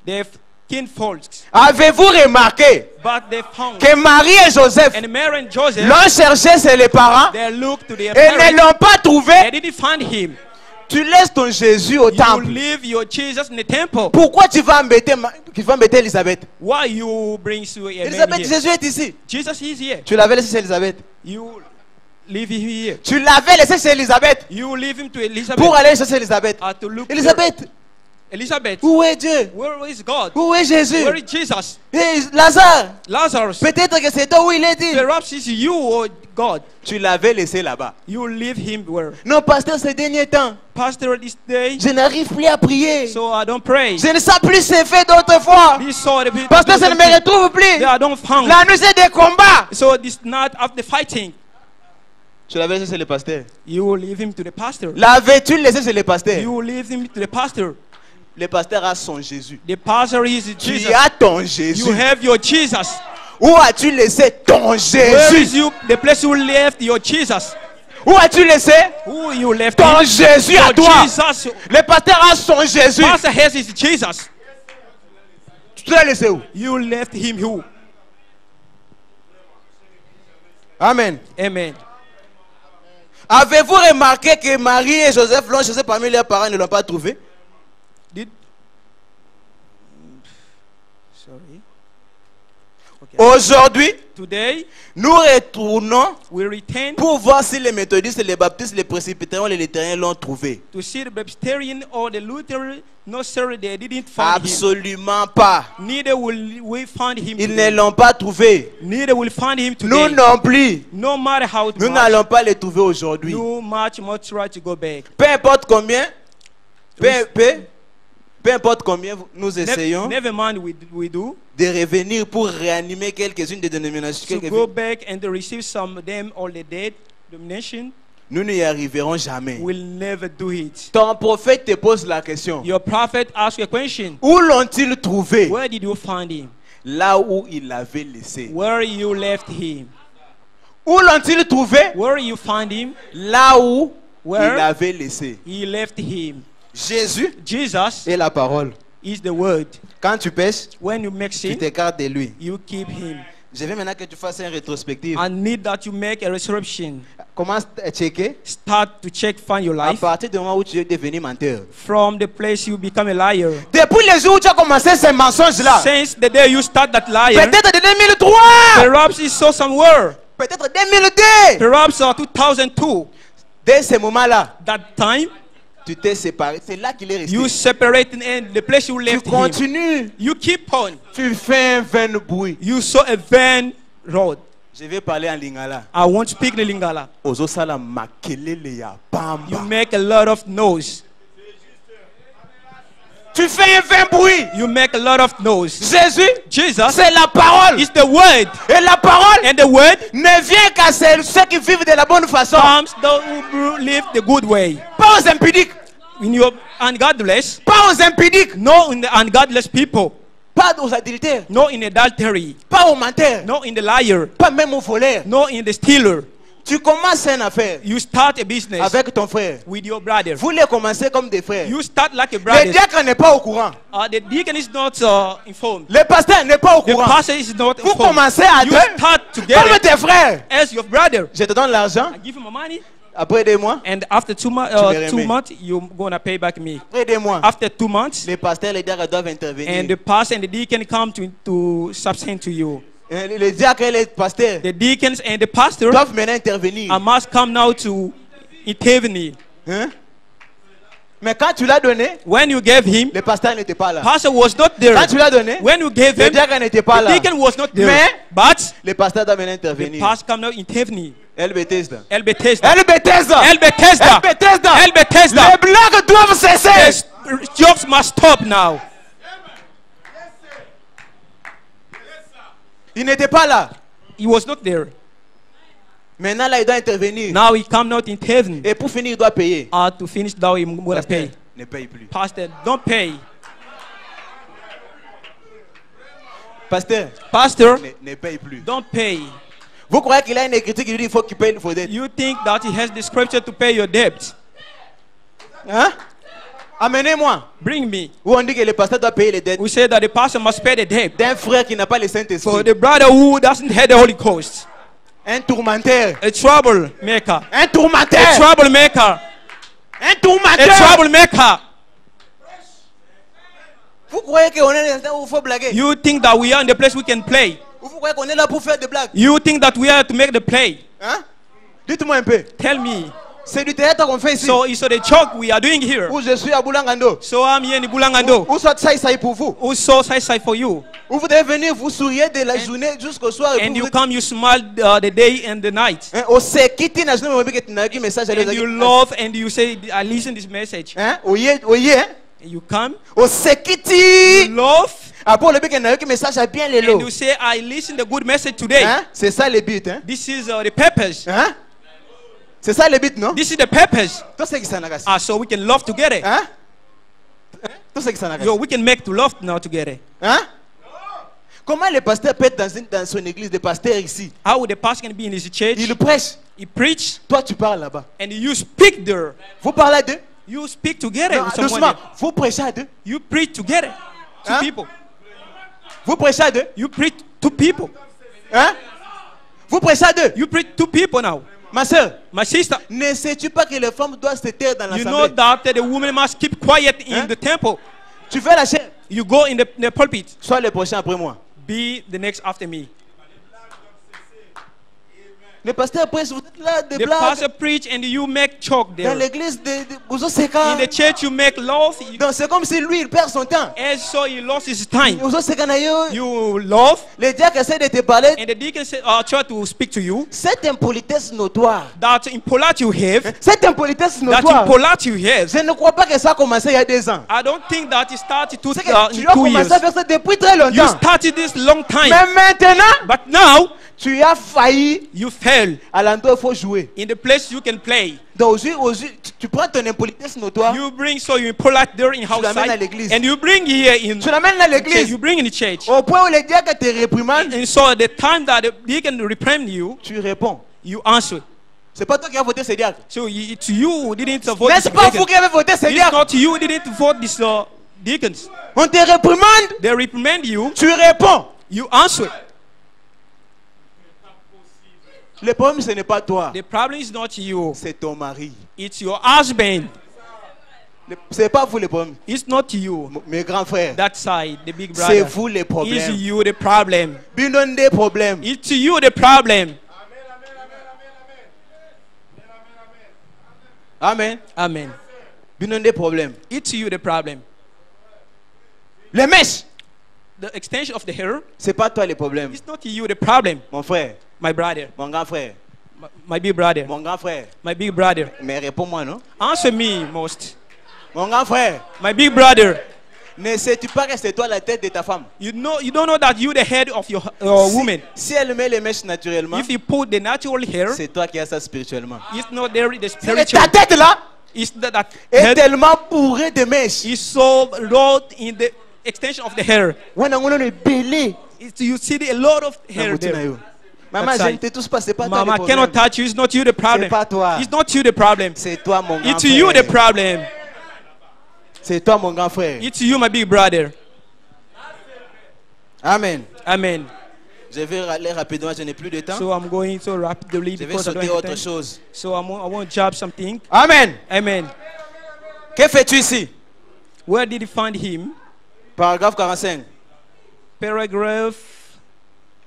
They've kinfolks, Avez-vous remarqué but they found. que Marie et Joseph And Mary and Joseph, l'ont cherché chez les parents they looked to their et ne parents. l'ont pas They trouvé? didn't find him. Tu laisses ton Jésus au You temple. leave your Jesus in the temple. Pourquoi tu vas embêter Elisabeth? Why you bring to a man Elisabeth, here? Jésus est ici. Jesus is here. Tu l'avais laissé chez Elisabeth. You leave him here. Tu l'avais laissé chez Elisabeth You leave him to Elizabeth. pour aller chercher Elisabeth. To look Elisabeth, there. Elizabeth, où est Dieu? where is God? Où est Jésus? Where is Jesus? Et Lazare, Lazarus, peut-être que c'est toi où il est dit. perhaps it's you or God. Tu l'avais laissé là-bas. You leave him where? Non, pasteur, ces derniers temps, Pastor, this day, je n'arrive plus à prier. so I don't pray. Je ne sais plus ces faits d'autrefois. This saw the people. Pasteur, je ne me retrouve plus. I don't found. La nuit, c'est des combats. So this night after fighting, Tu l'avais laissé chez le pasteur. you leave him to the pastor. L'avais-tu laissé chez le pasteur? You leave him to the pastor. Le pasteur a son Jésus. The pastor is Tu Jesus. as ton You Jésus. have your Jesus. Où as-tu laissé ton Where is Jésus? you? The place you left your Jesus. Où as-tu laissé Who you left? ton him? Jésus à Your toi? Jesus. Le pasteur a son Jésus. Pastor has his Jesus. Tu l'as laissé où? You left him who? Amen. Amen. Avez-vous remarqué que Marie et Joseph l'ont cherché parmi leurs parents et ne l'ont pas trouvé? Did sorry. Okay. Aujourd'hui, Today nous retournons we return pour voir si les méthodistes, les baptistes, les presbytériens, les luthériens l'ont trouvé. to see the Presbyterian or the Lutheran. No, sir, they didn't find him. Absolument pas. Neither will we find him. Ils Today. ne l'ont pas trouvé. Neither will find him Nous today. non plus. No matter how Nous much, n'allons pas les trouver aujourd'hui. no much try to go back. Peu importe combien, peu importe combien nous essayons Never mind we do de revenir pour réanimer quelques-unes des dénominations, to quelques- go back and to receive some of them all the dead domination. nous n'y arriverons jamais. Will never do it. Ton prophète te pose la question. Your prophet asked a question. Où l'ont-ils trouvé? Where did you find him? Là où il l'avait laissé. Where you left him? Où l'ont-ils trouvé? Where you find him? Là où Where? il l'avait laissé. He left him. Jésus Jesus est la parole. is the word. Quand tu pêches, When you make tu sin, t'écartes de lui. you keep him. Je veux maintenant que tu fasses une rétrospective. I need that you make a resurrection. Commence à checker. Start to find your À life. partir du moment où tu es devenu menteur. From the place you become a liar. Depuis le jour où tu as commencé ces mensonges-là. Since the day you start that liar, Peut-être de 2003. perhaps it's so somewhere. Peut-être 2002. Perhaps 2002. Dès ce moment-là, That time, tu t'es séparé. C'est là qu'il est resté. you separated and the place you Tu left him. continues. You keep on. Tu fais un vain bruit. You saw a van road. Je vais parler en lingala. I won't speak the Lingala. Ozo sala makelele ya You bamba. make a lot of noise. Tu fais un vain bruit. You make a lot of noise. Jésus, Jesus c'est la parole. is the word. Et la parole And the word ne vient qu'à ceux qui vivent de la bonne façon. comes those who live the good way. Pas aux impudiques. In your ungodless, Pas aux impudiques. no in the ungodless people, Pas aux adultères. no in adultery, Pas aux menteurs. no in the liar, Pas même aux voleurs. no in the stealer. Tu commences une affaire You start a business avec ton frère. with your brother. Vous les commencez comme des frères. You start like a Le brother. diacre n'est pas au courant. The deacon is not informed. Le pasteur n'est pas au The courant. pastor is not Vous informed. commencez à You deux start comme together tes frères. as your brother. Je te donne l'argent. I give him money, Après 2 mois. and after 2 me remets. months, you're gonna pay back me. Après 2 mois. After 2 months, Les pasteurs et les diacres doivent and intervenir. the pastor and the deacon come to substance to you. Les diacres et les pasteurs The deacons and the pastor doivent maintenant intervenir. must come now to intervene. Hein? Mais quand tu l'as donné, When you gave him, le pasteur n'était pas là. pastor was not there. Quand tu l'as donné, When you gave le him, diacre n'était pas the là. deacon was not there. Mais But le pasteur doit maintenant the intervenir. pastor come now intervene. El Bethesda. El Bethesda. El Bethesda. El Bethesda. El Bethesda. El Bethesda. Les blagues doivent cesser. The jokes must stop now. Il n'était pas là. He was not there. Maintenant, là, il doit intervenir. Now he come now to intervene. Et pour finir, il doit payer. To finish now he gonna Pasteur, pay. ne paye plus. Pastor, don't pay. Pasteur, Pastor, ne paye plus. don't pay. Vous croyez qu'il a une écriture qui lui dit qu'il faut qu'il paye vos dettes? You think that he has the scripture to pay your debt? Hein? Amenez-moi. Bring me. Où on dit que le pasteur doit payer les dettes We say that the pastor must pay the debt d'un frère qui n'a pas le for Saint-Esprit. the brother who doesn't have the Holy Ghost. Un tourmenteur. A troublemaker. Un A tourmenteur. troublemaker. Un A tourmenteur. troublemaker. Vous croyez qu'on est là où il faut blaguer? You think that we are in the place we can play? Ou vous croyez qu'on est là pour faire des blagues? You think that we are to make the play? Hein? Dites-moi un peu. Tell me. C'est du théâtre qu'on fait ici. So it's the joke we are doing here. Où je suis à Boulangando. So I'm here in Bulangando. Où soit ça pour vous. Also side for you. Où vous devez venir, vous souriez de la journée jusqu'au soir. Et And puis you vous come, you smile the day and the night. hein, au sekiti na journée mobile que tu n'as qu'un message à And you love and you say, I listen this message. hein oye hein And you come, au sekiti you love, après le bec n'a qu'un message à bien les and lots you say, I listen the good message today. hein c'est ça le but hein This is the purpose. hein c'est ça le but non This is the purpose. tout ce qui s'en a So we can love together. hein tout ce qui s'en a We can make to love now together. hein comment le pasteur peut être dans son église de pasteur ici How the pastor can be in his church? il prêche He preach toi tu parles là-bas and you speak there. vous parlez à deux You speak together non, with someone. doucement There. vous prêchez à deux You preach together. Two Huh? people. vous prêchez à deux You preach two people. hein vous prêchez à deux You preach two people now. ma soeur My sister, ne sais-tu pas que les femmes doivent se taire dans you know l'assemblée that the woman must keep quiet in Huh? the temple. tu fais la chair You go in the pulpit. sois le prochain après moi Be the next after me. le pasteur prêche vous êtes là des The blagues pastor preach and you make choke dans there. l'église de Ouzoseka In the church you make love. donc c'est comme si lui il perd son temps And so he lost his time. Ouzoseka na yo You love, le diacre essaie de te parler and the deacon say, try to speak to you. cette impolitesse notoire That impolite you have, cette impolitesse that notoire impolite you have. je ne crois pas que ça a commencé il y a 2 ans I don't think that it started c'est que tu in as 2 commencé years. à faire ça depuis très You longtemps started this long time, mais maintenant but now tu as failli you fail à l'endroit où il faut jouer in the place you can play. donc aujourd'hui tu prends ton impolitesse notoire You bring so you impolite there in l'amènes à outside, l'église. and you bring here in tu l'amènes à church. l'église You bring in the church, au point où le diacre te réprimande and so the time that the deacon reprimand you, tu réponds you answer. c'est pas toi qui as voté ce diacre So it's you who didn't vote n'est-ce this pas vous deacon. qui avez voté ce It's diacre not you who didn't vote this deacons. on te réprimande They reprimand you, tu réponds you answer. Le problème, ce n'est pas toi. The problem is not you. C'est ton mari. It's your husband. Ce n'est pas vous le problème. It's not you. Mes grands frères. That side, the big C'est brother. vous le It's problème. you the problem. Binonde des problèmes. It's you the problem. Amen. Amen. Binonde des problèmes. It's you the problem. Les mèches. The extension of the hair, C'est pas toi le problème. it's not you the problem. Mon frère. My brother. Mon grand frère. My big brother. Mon grand frère. My big brother. Mais réponds-moi, non? Answer me most. Mon grand frère. My big brother. Ne sais-tu pas que c'est toi la tête de ta femme? You don't know that you the head of your woman. Si elle met les mèches naturellement, If you put the natural hair, c'est toi qui as ça spirituellement. it's not there the Et spiritual. ta tête là It's that est head tellement bourrée de mèches. is so low in the extension of the hair. On a un belé. You see a lot of hair there. Maman, That's je ne right. te touche pas, c'est pas toi le Mama problème. cannot touch you. It's not you the problem. C'est pas toi. It's not you the problem. C'est toi mon grand It's you the frère. problem. C'est toi mon grand frère. It's you, my big brother. Amen. Amen. Je vais aller rapidement, je n'ai plus de temps. So I'm going so rapidly Je vais because I don't sauter have autre time. chose. So I want to jab something. Amen. Amen. Que fais-tu ici? Where did you find him? Paragraphe 45. Paragraph.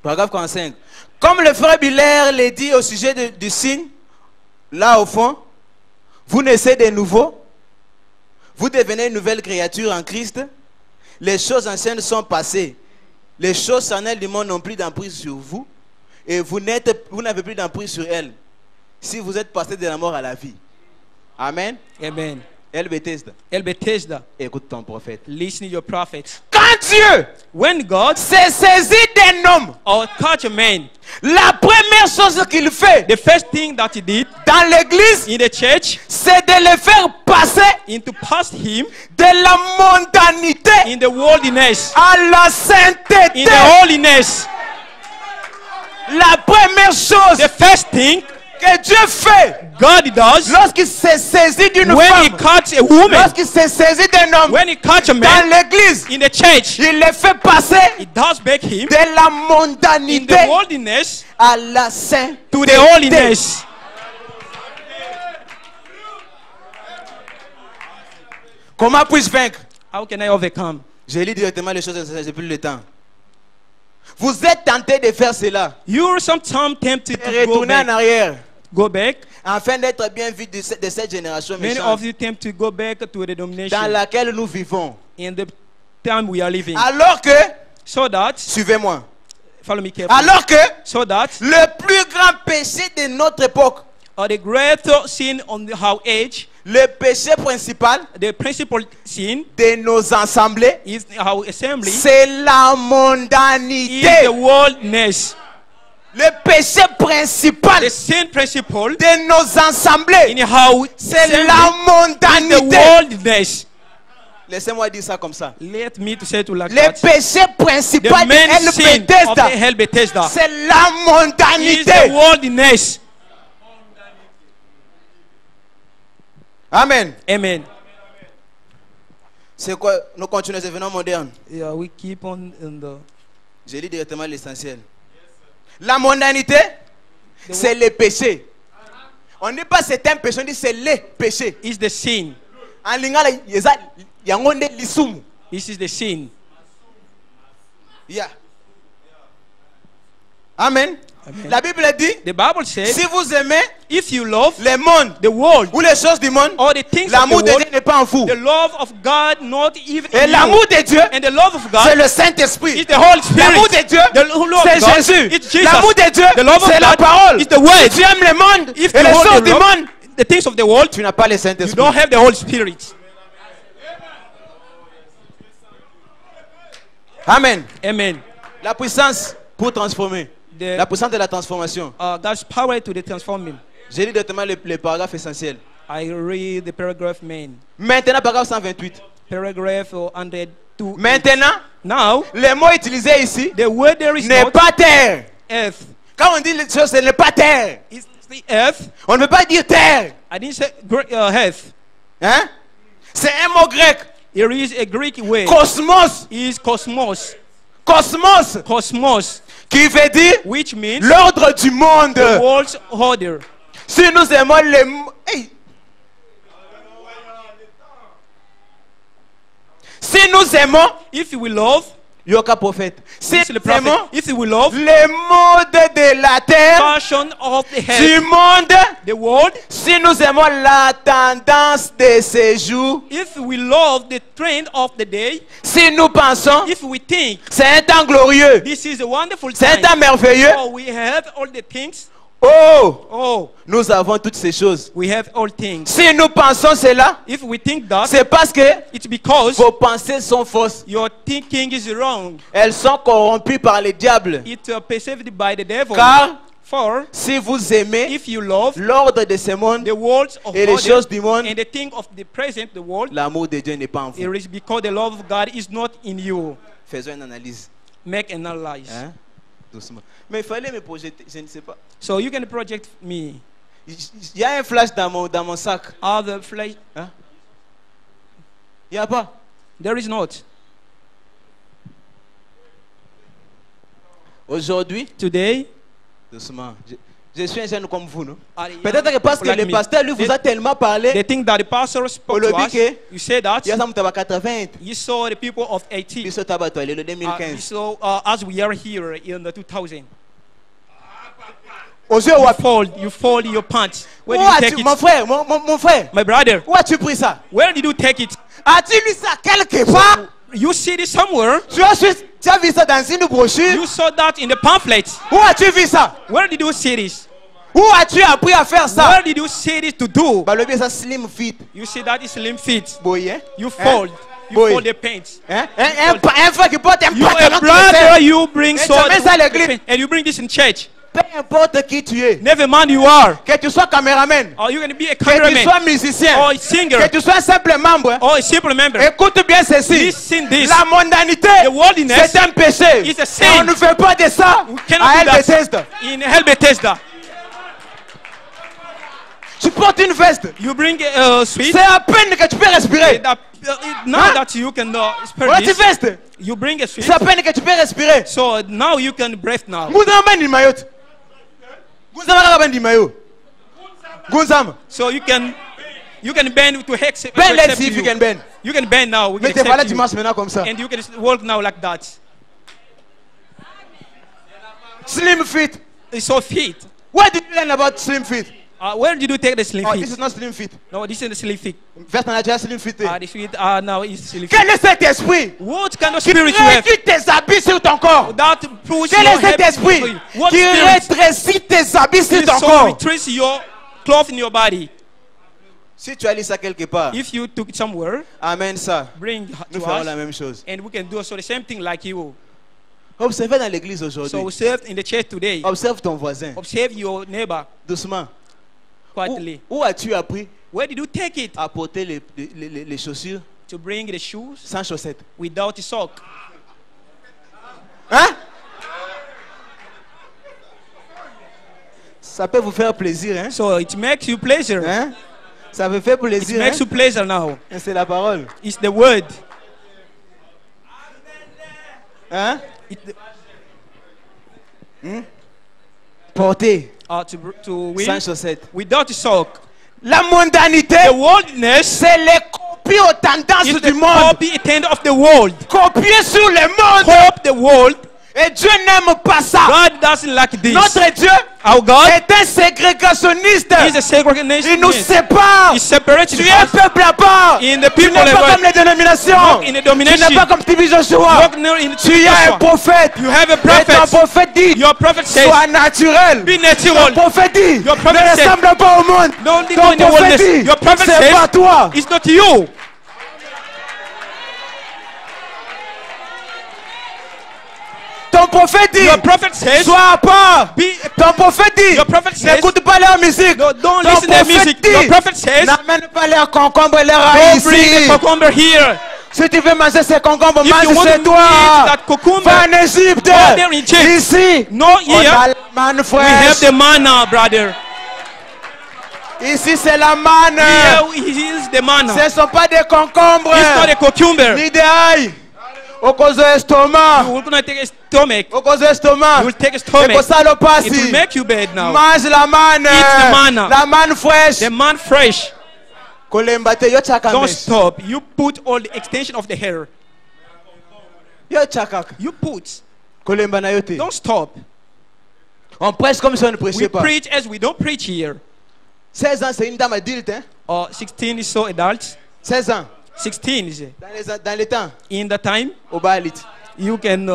Paragraphe 45. Comme le frère Biller l'a dit au sujet du signe, là au fond, vous naissez de nouveau, vous devenez une nouvelle créature en Christ, les choses anciennes sont passées, les choses charnelles du monde n'ont plus d'emprise sur vous, et vous n'avez plus d'emprise sur elles, si vous êtes passé de la mort à la vie. Amen. Amen. El Bethesda, El Bethesda. écoute ton prophète. Listen to your prophet. Quand Dieu When God s'est saisi d'un homme, or touch a man, la première chose qu'il fait the first thing that he did dans l'église, in the church c'est de le faire passer is to pass him de la mondanité in the worldliness, à la in sainteté. the holiness. La première chose The first thing que Dieu fait God does lorsqu'il s'est saisi d'une when he femme, cuts a woman, lorsqu'il s'est saisi d'un homme when he cuts a dans man l'église, in the church, il le fait passer he does back him de la in mondanité the worldliness à la sainteté. to the holiness. Comment puis-je vaincre? How can I overcome? Je lis directement les choses, j'ai plus le temps. Vous êtes tenté de faire cela, You're sometimes tempted de to retourner en arrière, go back. afin d'être bien vu de cette génération Many méchante of you tempt to go back to the dans domination laquelle nous vivons. in the time we are living. Alors que, So that, suivez-moi, follow me carefully. alors que So that le plus grand péché de notre époque, the great sin on our age, le péché principal the principal sin de nos assemblées, is our assembly, c'est la is mondanité. the worldliness. Le péché principal The sin principle de nos assemblées, in our c'est assembly la is the mondanité. worldliness. Laissez-moi dire ça comme ça. Let me to say to like Le that. péché The principal de main El sin of the Bethesda, hell Bethesda c'est la is the mondanité. worldliness. Amen. Amen. C'est quoi? Nous continuons les événements modernes. Yeah, we keep on in the Je lis directement l'essentiel. La mondanité, c'est le péché. On ne dit pas c'est un péché, on dit c'est le péché. is the sin. En lingala, yangonde lisumu. This is the sin. Yeah. Amen. Amen. La Bible dit, The Bible says, si vous aimez if you love le monde the world ou les choses du monde, or the things of l'amour the de Dieu world, n'est pas en vous. the love of God not even Et in l'amour you. de Dieu, And the love of c'est God le Saint-Esprit. is the Holy Spirit. L'amour de Dieu, The love of c'est God Jésus. is Jesus. L'amour de Dieu, The love of c'est la God parole. is the word. Si tu aimes le monde If et you les hold choses the du love- monde, the things of the world, tu n'as pas le you Saint-Esprit. don't have the Holy Spirit. Amen. Amen. La puissance pour transformer. The, La puissance de la transformation. God's power to the transforming. J'ai lu directement le paragraphe essentiel. I read the paragraph main. Maintenant, paragraphe 128. Paragraph 102. Maintenant, Now, le mot utilisé ici the word there is n'est not pas terre. earth. Quand on dit les choses, ce n'est pas terre. It's the earth. On ne veut pas dire terre. I didn't say earth. Hein? C'est un mot grec. Here is a Greek word. Cosmos. Is cosmos. Cosmos, Cosmos, qui veut dire which means l'ordre du monde. the world's order. Si nous aimons hey. Si nous aimons, If we love, Yoka prophète. Si this is the nous prophet. aimons If we love, le monde de la terre, passion of the du head, monde, the world. si nous aimons la tendance de ces jours, If we love the trend of the day, si nous pensons, if we think c'est un temps glorieux, this is a wonderful c'est un time, temps merveilleux. oh, we have all the things. Oh, Oh, nous avons toutes ces choses. we have all things. Si nous pensons cela, If we think that, c'est parce que it's because vos pensées sont fausses. your thinking is wrong. Elles sont corrompues par le diable. It's perceived by the devil. Car For si vous aimez if you love l'ordre de ce monde the world of et les order choses du monde, and the thing of the present, the world, l'amour de Dieu n'est pas en vous. it is because the love of God is not in you. Faisons une analyse. Make an analyze. Hein? Doucement. Mais il fallait me projeter, je ne sais pas. So you can project me. Il y a un flash dans mon sac. All the flesh. Hein? Il n'y a pas. There is not. Aujourd'hui, Today, doucement. Je suis un jeune comme vous, non? are Peut-être que parce que like le me. pasteur lui vous a tellement parlé. They think that the pastor spoke to Olobi us. ke, You say that Il y a ça, nous avons 80. you saw the people of 80. Biso tabato le You 2015. saw as we are here in the 2000. Aux yeux, You fold your pants. Where où did you take as-tu, mon it? frère, mon frère, My brother, où as-tu pris ça? where did you take it? As-tu lu ça quelque part? You see this somewhere? Tu as vu ça dans une brochure? You saw that in the pamphlet. Où as-tu vu ça? Where did you see this? Où as-tu appris à faire ça? Where did you see this to do? Bah, le bien ça slim fit. You see that is slim fit. Boy, hein? You fold. You Boy. fold the pants. Hein? Un frère qui porte un You pantalon a qui brother, serre. you bring Et tu sword mets ça à l'église. and you bring this in church. Peu importe qui tu es. Never mind you are. Que tu sois caméraman. Or you can be a Que tu cameraman. sois musicien. Or a singer. Que tu sois un simple membre. Or a simple member. Écoute bien ceci. Listen this. La mondanité, The worldliness c'est un péché. is a Et sin. on ne fait pas de ça We cannot à do El that. Bethesda. In Hell Bethesda. Tu portes une veste. You bring a sweet. C'est à peine que tu peux respirer. Now Huh? that you can spare Voilà, tu this, veste. you bring a sweet. C'est à peine que tu peux respirer. So now you can breathe now. Gunzama ben di mayot. Gunzama kaka ben di mayo. Gunzama. So you can bend to hex. Ben, let's see if you can bend. You can bend now. We can Mais t'es voilà, accept tu you. marches maintenant comme ça. And you can walk now like that. Slim fit. It's so fit. Where did you learn about slim fit? Where did you take the slim Oh, fit? this is not slim fit. No, this is the slim fit. Veste en a déjà slim fit. The fit now is slim fit. Quel est cet esprit What kind of qui spirit you have? réduit tes habits sur ton corps? That push Quel your est cet head esprit into you. What qui spirit rétrécit tes habits sur is ton so corps? retrace your cloth in your body? Si tu as lu ça quelque part, If you took it somewhere, amène ça. bring Nous to ferons la us, même chose. and we can do also the same thing like you. Observez dans l'église So aujourd'hui. observe in the church today. Observe ton voisin. Observe your neighbor Doucement. quietly. Où as-tu appris Where did you take it à porter les chaussures to bring the shoes sans chaussettes? without a sock? Hein? Ça peut vous faire plaisir, hein? So it makes you pleasure. Hein? Ça vous fait It plaisir, hein? makes you pleasure now. C'est la parole. It's the word. Hein? It, Porter to win sans chaussettes. without a sock. La mondanité, The worldliness c'est les copies aux tendances is du the monde. copy attend of the world. Copier sur le monde. Hope the world. Et Dieu n'aime pas ça. God doesn't like this. Notre Dieu Our God est un ségrégationniste. is a segregation. Il nous sépare. He separates Tu es un peuple à part. in the Tu people n'es pas of comme les dénominations. Walk in the Tu domination. n'es pas comme Tibi Joshua. Walk now in Tu es un prophète. You have a Et ton prophet. prophète dit, Your prophet says, sois naturel. be Ton natural. prophète dit, Your prophet ne said, ressemble pas au monde. Don't go Ton in the prophète wilderness. dit, Your prophet c'est pas says, toi. it's not you. Ton prophète dit, Your prophet says, sois à part. be, Ton prophète dit, Your prophet says, n'écoute pas leur musique. don't Ton listen to their prophète music. dit, Your prophet says, n'amène pas leurs concombres et leurs rails don't bring ici. the cucumber here. Si tu veux manger ces concombres, If you mange want chez to toi. eat that cucumber, Va en Égypte. go there in Egypt. Ici, No on here. a la manne We fraîche. have the manna, brother. Ici, c'est la manne. Here is the manna. Ce ne sont pas des concombres. It's not a cucumber. Ni des ail. Okozo You estomac. will gonna take a stomach. Okozo You estomac. will take a stomach. Ekosalo It pasi. will make you bad now. Mange la manne. Eat the manna. La manne fraîche. The man fresh. Kolemba te yo chaka Don't mesh. stop. You put all the extension of the hair. Yo chaka. You put. Kolemba na yo te. Don't stop. On prêche comme si on ne We prêchait pas. preach as we don't preach here. 16 ans, c'est une dame adulte, hein? 16 is so adult. 16 ans. 16 is it? Dans les temps. In the time Au Balit. you can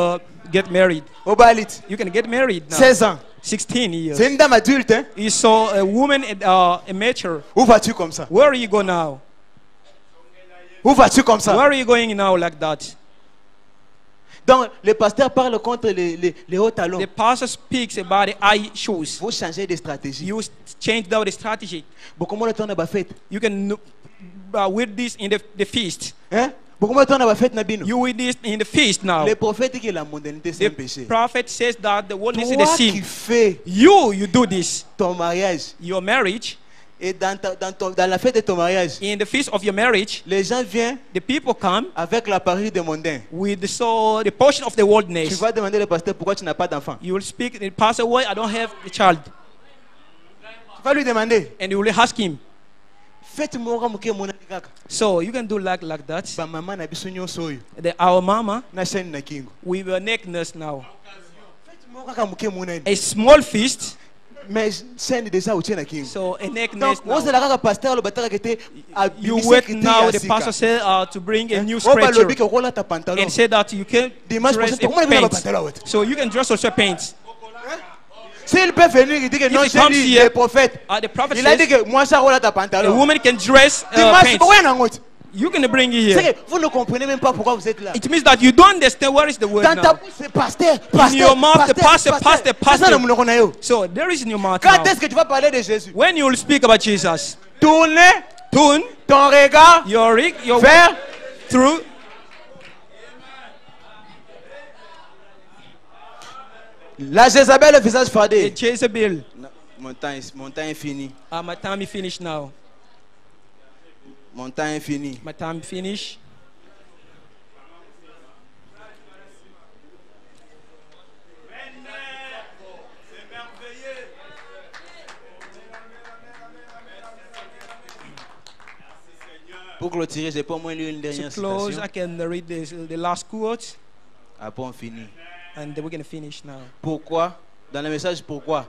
get married. Au Balit. You can get married now. 16 ans. 16 years. C'est une dame adulte, hein? You saw a woman a mature. Où vas-tu comme ça? Where are you going now? Où vas-tu comme ça? Where are you going now like that? Donc, le pasteur parle contre les hauts talons. The pastor speaks about the high shoes. Vous changez de stratégie. You change down the strategy. Beaucoup moins de temps dans la fête. You can wear this in the feast. Hein? Beaucoup moins de temps dans la fête, Nabino. You wear this in the feast now. Les prophètes disent que la mondanité, c'est un péché. The prophet says that the worldliness is Toi the qui sin. fais You do this. ton mariage Your marriage, et dans la fête de ton mariage, in the feast of your marriage, les gens viennent the people come avec la parure des mondains. with the portion of the Tu worldliness. vas demander au pasteur pourquoi tu n'as pas d'enfant. You will speak, the pastor, why I don't have a child. Tu vas lui demander. And you will ask him. Faites-moi ramuke mon kaka. So you can do like that. Ba mama na biso nyonso oyo. Our mama, Na chaîne na kingo. we were nakedness now. Faites-moi kaka muke mon. A small feast, Mais chaîne déjà au na kingo. so a Donc, nakedness vous now. êtes là pasteur le batteur qui était You wait now, the pastor said to bring a new scripture and said that you can Dimanche dress prochain, comment in il va paint. pantalon? So you can dress also paint. S'il peut venir, il dit que non, he j'ai comes dit here, le prophète. The prophet Il a dit says que moi, ça roule ta a pantalon. woman can dress Dimanche, paint. pourquoi il y en a un autre? You can bring it C'est here. que vous ne comprenez même pas pourquoi vous êtes là. It means that you don't understand what is the word Dans ta now. bouche, c'est pasteur, In your mouth, the pastor, C'est ça le moulon qu'on a eu. So there is in your mouth Quand now. est-ce que tu vas parler de Jésus? When you will speak about Jesus, Tournez turn ton regard your vers through. la Jézabel, le visage The fardé. Jezebel. Mon temps est fini. My time is finished now. Mon temps est fini. My time finished. Pour clôturer, j'ai pas au moins lu une To dernière close, citation. I can read the last quote, Après, on finit. and then we're going to finish now. Pourquoi? Dans le message, pourquoi?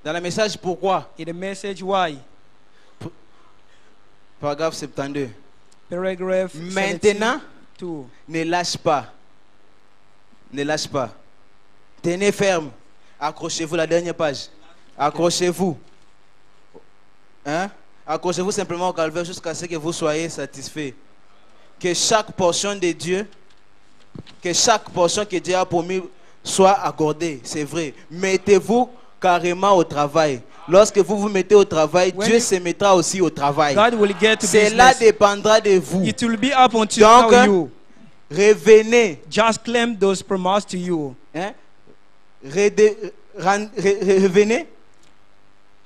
Dans le message, pourquoi? In the message, why? Paragraphe 72. Paragraph Maintenant, 72. ne lâche pas. Ne lâche pas. Tenez ferme. Accrochez-vous, la dernière page. Accrochez-vous. Hein? Accrochez-vous simplement au calvaire jusqu'à ce que vous soyez satisfaits. Que chaque portion de Dieu, que chaque portion que Dieu a promis soit accordée. C'est vrai. Mettez-vous carrément au travail. Lorsque vous vous mettez au travail, When Dieu you- se mettra aussi au travail. God will get to Cela business. dépendra de vous. It will be up unto Donc, now you. Revenez. Just claim those promises to you. Hein? Revenez.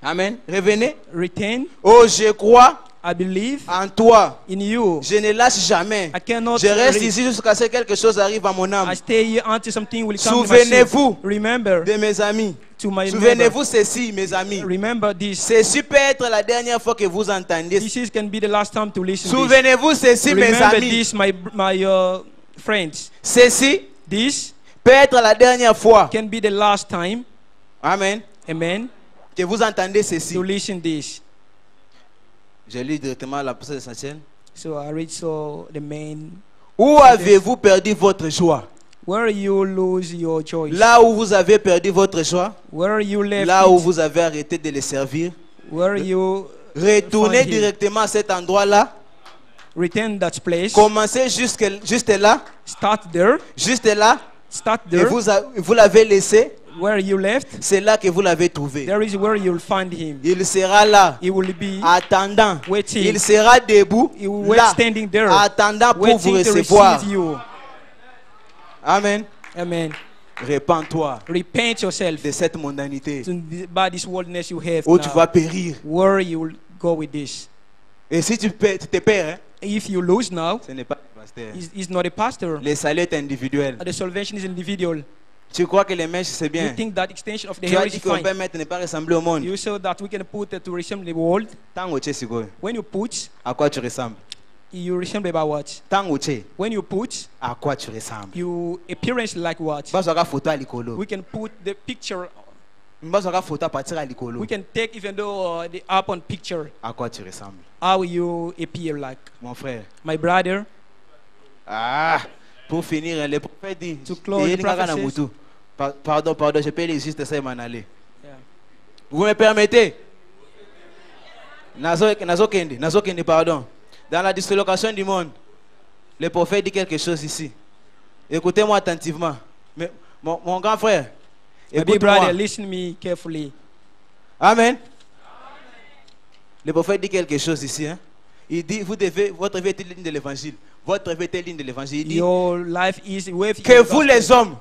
Amen. Revenez. Retain. Oh, je crois I believe en toi. in you. Je ne lâche jamais. I cannot Je reste release. ici jusqu'à ce que quelque chose arrive à mon âme. I stay here until something will come to my soul. Souvenez-vous Remember de mes amis. to my Souvenez-vous ceci, mes amis. Remember this. Ceci peut être la dernière fois que vous entendez. This can be the last time to listen to this. Souvenez-vous ceci, mes Remember amis. this, my friends. Ceci This peut être la dernière fois. can be the last time. Amen. Amen. Que vous entendez ceci. To listen this. Je lis directement la passage essentielle. So I read the main. Où avez-vous perdu votre joie? Where you lose your choice. Là où vous avez perdu votre joie, Where you left là où it. vous avez arrêté de les servir, Where you retournez find him. directement à cet endroit-là. Return that place. Commencez juste là, Start there. juste là, Start et there. vous l'avez laissé. Where you left. C'est là que vous l'avez trouvé. There is where you'll find him. Il sera là, He will be attendant. waiting. Il sera debout, He will wait là, standing there. attendant pour vous Waiting to recevoir. receive you. Amen. Amen. Répands-toi Repent yourself de cette mondanité by this worldliness you have où tu now. vas périr. Where you will go with this. Et si tu te perds, hein, If you lose now, ce n'est pas pasteur. He's not a pastor. Le salut est individuel. The salvation is individual. Tu crois que les mèches c'est You bien? think that extension of the Tu hair as is dit qu'on peut fine. mettre ne pas ressembler au monde. You saw that we can put it to resemble the world. Tango tu sais When you put, à quoi tu ressembles? you resemble about what? Tango tu When you put, à quoi tu ressembles? you appearance like what? Bazo ka photo à likolo. We can put the picture. Bazo ka photo à partir à likolo. We can take even though the up on picture À quoi tu ressembles? how you appear like. Mon frère. My brother. Ah, pour finir, le prophète dit. To close the prophet Pardon, je peux aller juste ça et m'en aller. Yeah. Vous me permettez? Nazo Kendi, pardon. Dans la dislocation du monde, le prophète dit quelque chose ici. Écoutez-moi attentivement. Mais, mon grand frère, My big brother, écoute-moi. listen me carefully. Amen. Le prophète dit quelque chose ici. Hein? Il dit, votre vie est ligne de l'évangile. Votre vie est ligne de l'évangile. Il dit Your life is with que vous les hommes,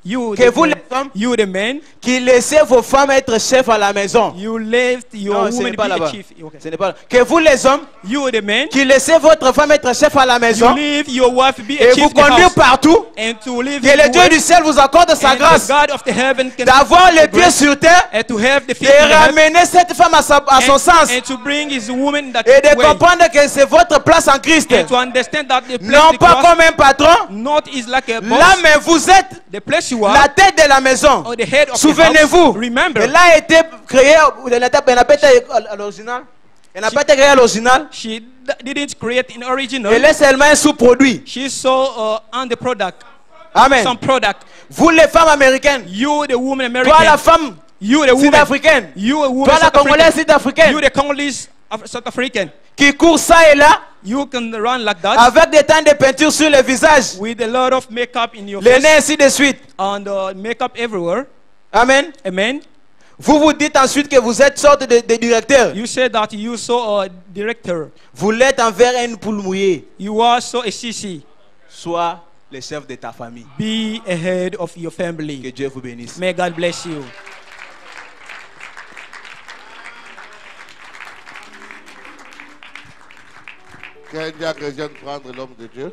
you que vous the, les hommes, you the men, qui laissez vos femmes être chefs à la maison. you left your Non, ce woman n'est pas be a là-bas. chief. Okay. Ce n'est pas. Que vous les hommes, You the men, qui laissez votre femme être chef à la you maison leave your wife be a et chief vous in the conduire house, partout. and to live Que le Dieu du ciel vous accorde sa and the grâce God of the heaven can d'avoir les pieds sur terre and to have the feet et in the heaven, ramener cette femme à son sens and to bring his woman that et de way, comprendre que c'est votre place en Christ. and to understand that the place Non the pas cross comme un patron. not is like a Là, boss, mais vous êtes the place you are, la tête de la maison. or the head of the Souvenez-vous, house. Remember, elle a été créée, elle n'a pas été à l'original. Elle n'a pas été créée à l'original. she didn't create in original. Elle est seulement un sous-produit. She saw on the product, Amen. some product. Vous les femmes américaines, You the woman toi la American, femme you the woman, sud-africaine, you a woman toi la South congolaise African, sud-africaine you the Congolese South African. qui court ça et là You can run like that avec des teintes de peinture sur le visage, with a lot of makeup in your les face nez ainsi de suite. and makeup everywhere. Amen. Amen. Vous vous dites ensuite que vous êtes sorte de directeur. You say that you saw a director. Vous l'êtes envers une poule mouillée. You are so a CC. Sois le chef de ta famille. Be a head of your Que family. Dieu vous bénisse. May God bless you. Qu'un diacre vienne prendre l'homme de Dieu.